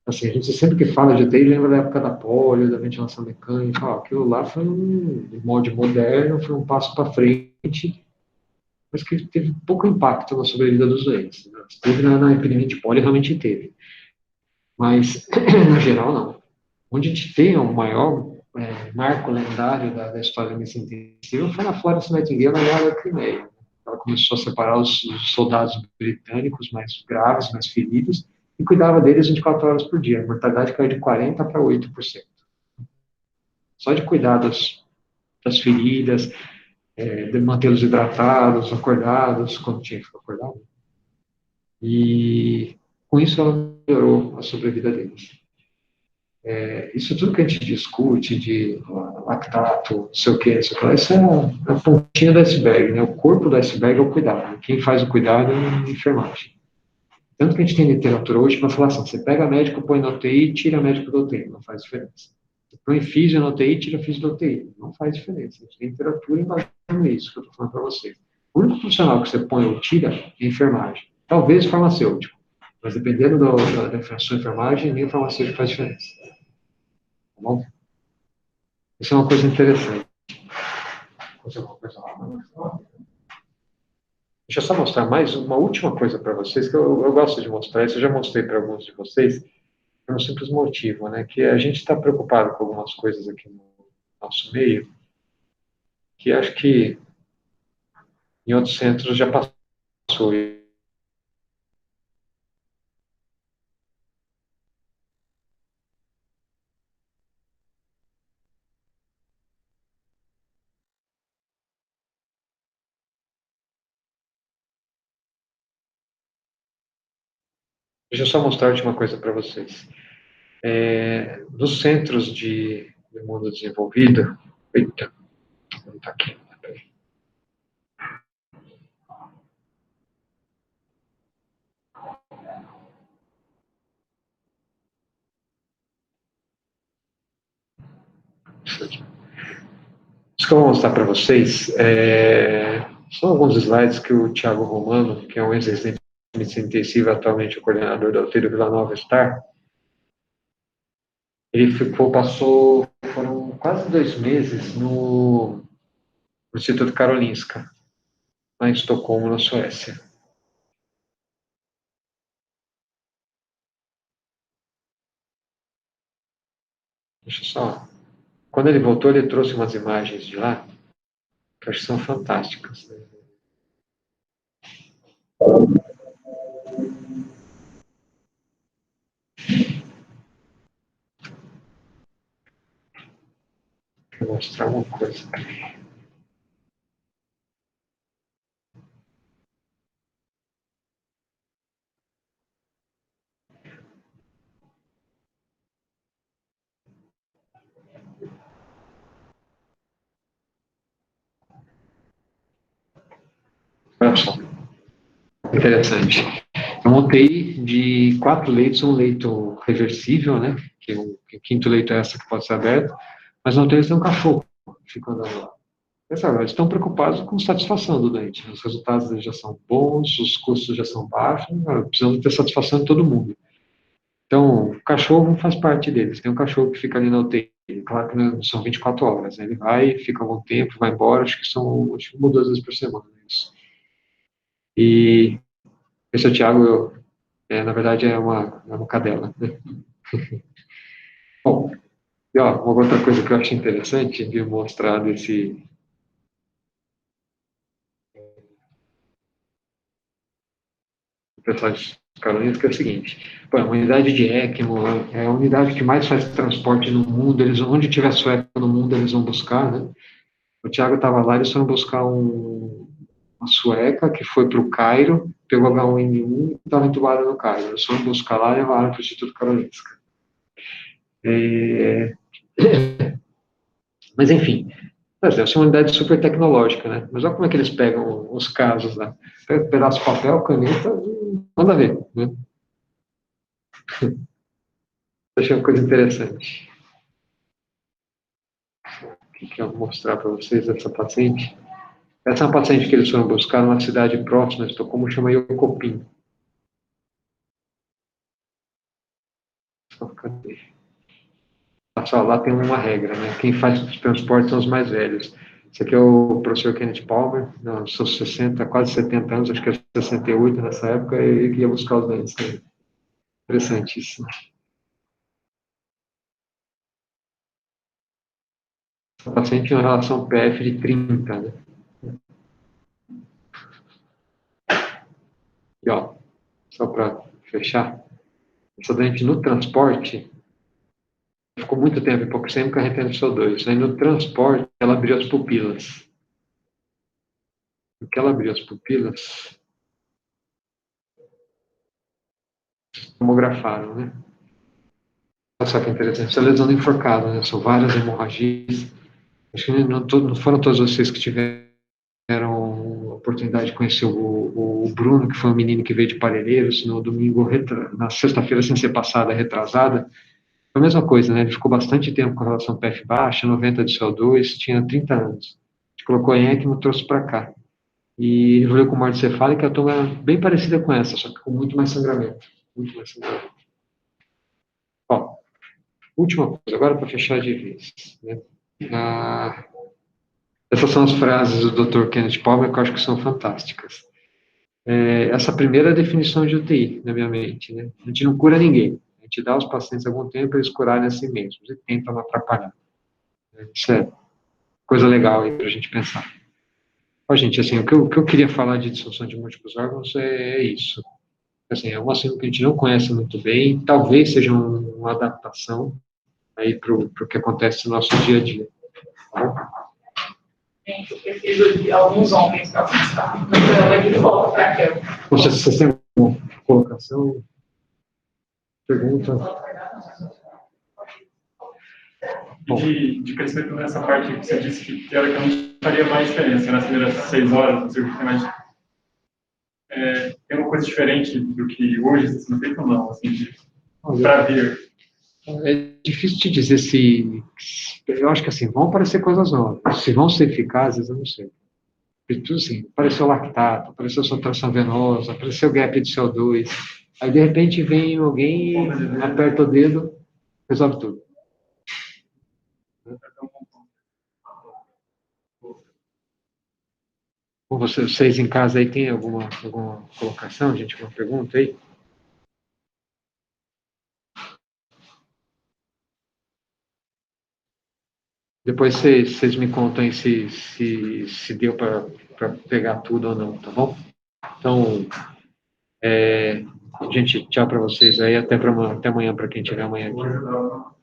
Assim, a gente sempre que fala de UTI lembra da época da polio, da ventilação mecânica, ó, aquilo lá foi um molde moderno, foi um passo para frente, mas que teve pouco impacto na sobrevida dos doentes. Né? Teve na epidemia de polio, realmente teve. Mas, no geral, não. Onde a gente tem o maior marco lendário da história da medicina intensiva foi na Florence Nightingale, na Guerra da Crimeia. Ela começou a separar os soldados britânicos mais graves, mais feridos, e cuidava deles 24 horas por dia. A mortalidade caiu de 40% para 8%. Só de cuidar das feridas, de mantê-los hidratados, acordados, quando tinha que ficar acordado. E com isso ela melhorou a sobrevida deles. Isso tudo que a gente discute de lactato, não sei o que, isso é a pontinha do iceberg, né? O corpo do iceberg é o cuidado. Quem faz o cuidado é a enfermagem. Tanto que a gente tem literatura hoje para falar assim, você pega médico, põe no UTI, tira médico do UTI, não faz diferença. Você põe físio no UTI, tira físio do UTI, não faz diferença. A gente tem literatura embasando isso que eu estou falando para vocês. O único profissional que você põe ou tira é a enfermagem. Talvez farmacêutico, mas dependendo da sua enfermagem, nem o farmacêutico faz diferença. Tá bom? Isso é uma coisa interessante. Deixa eu só mostrar mais uma última coisa para vocês, que eu gosto de mostrar isso, eu já mostrei para alguns de vocês, por um simples motivo, né? Que a gente está preocupado com algumas coisas aqui no nosso meio, que acho que em outros centros já passou. Deixa eu só mostrar a última coisa para vocês. Nos centros de mundo desenvolvido, eita, não está aqui, peraí. Isso que eu vou mostrar para vocês são alguns slides que o Thiago Romano, que é um ex-residente de medicina intensiva, atualmente o coordenador da UTI do Vila Nova Star, ele foram quase 2 meses no Instituto Karolinska, lá em Estocolmo, na Suécia. Deixa eu só... Quando ele voltou, ele trouxe umas imagens de lá, que eu acho que são fantásticas. Né? Vou mostrar uma coisa. Olha só, interessante. É uma UTI de 4 leitos, um leito reversível, né? Que o quinto leito é essa que pode ser aberto, mas na UTI tem um cachorro que fica andando lá. Eles estão preocupados com a satisfação do doente. Os resultados já são bons, os custos já são baixos, precisamos ter satisfação de todo mundo. Então, o cachorro faz parte deles. Tem um cachorro que fica ali na UTI. Claro que não são 24 horas. Né? Ele vai, fica algum tempo, vai embora. Acho que são 1 ou 2 vezes por semana. Isso. E esse é o Thiago, na verdade, é uma cadela. Né? Bom, e, ó, uma outra coisa que eu acho interessante de mostrar desse pessoal de Carolinas, que é o seguinte: pô, a unidade de ECMO é a unidade que mais faz transporte no mundo. Onde tiver sueco no mundo, eles vão buscar, né? O Thiago estava lá, eles foram buscar uma sueca que foi para o Cairo, pegou H1N1 e estava entubada no Cairo. Eles foram buscar lá e levaram para o Instituto Karolinska. Mas, enfim, deve ser uma unidade super tecnológica, né? Mas olha como é que eles pegam os casos lá. Pega um pedaço de papel, caneta, manda ver, né? Achei uma coisa interessante. O que eu vou mostrar para vocês dessa paciente? Essa é uma paciente que eles foram buscar numa cidade próxima de Estocolmo, chama Jokopim. Cadê? Só lá tem uma regra, né? Quem faz os transportes são os mais velhos. Esse aqui é o professor Kenneth Palmer, nos seus 60, quase 70 anos, acho que é 68 nessa época, e ele ia buscar os dentes. Né? Interessantíssimo. O paciente tem uma relação PF de 30, né? E, ó, só para fechar, essa doente no transporte ficou muito tempo hipoxêmica, retendo CO2. Aí no transporte, ela abriu as pupilas. Porque ela abriu as pupilas, tomografaram, né? Olha só que interessante, essa lesão enforcada, né? São várias hemorragias. Acho que não foram todos vocês que tiveram a oportunidade de conhecer o Bruno, que foi um menino que veio de Parelheiros no domingo, na sexta-feira, sem ser passada, retrasada. Foi a mesma coisa, né? Ele ficou bastante tempo com relação PF baixa, 90 de CO2, tinha 30 anos. A gente colocou em ECMO, trouxe para cá. E ele veio com morte cefálica, a toma era bem parecida com essa, só que com muito mais sangramento. Muito mais sangramento. Ó, última coisa, agora para fechar de vez. Né? Essas são as frases do Dr. Kenneth Palmer que eu acho que são fantásticas. Essa primeira é a definição de UTI na minha mente. Né? A gente não cura ninguém. A gente dá aos pacientes algum tempo para eles curarem a si mesmos e tenta não atrapalhar. Isso é coisa legal aí para a gente pensar. Ó, gente, assim, o que eu queria falar de disfunção de múltiplos órgãos é isso. Assim, é um assunto que a gente não conhece muito bem, talvez seja uma adaptação aí para o que acontece no nosso dia a dia. Tá? Gente, eu preciso de alguns homens para pensar. Então, eu de volta para cá. Vocês têm alguma colocação, pergunta? Bom. De crescimento nessa parte que você disse que teoricamente faria mais diferença nas primeiras 6 horas, não sei o que mais. Tem uma coisa diferente do que hoje está sendo feito ou não, assim, para ver? É difícil te dizer se... Eu acho que, assim, vão aparecer coisas novas. Se vão ser eficazes, eu não sei. Porque tudo assim, apareceu lactato, apareceu subtração venosa, apareceu gap de CO2. Aí, de repente, vem alguém, aperta o dedo, resolve tudo. Com vocês em casa aí, tem alguma colocação, gente, alguma pergunta aí? Depois vocês me contam aí se deu para pegar tudo ou não, tá bom? Então, gente, tchau para vocês aí, até amanhã para quem tiver amanhã aqui.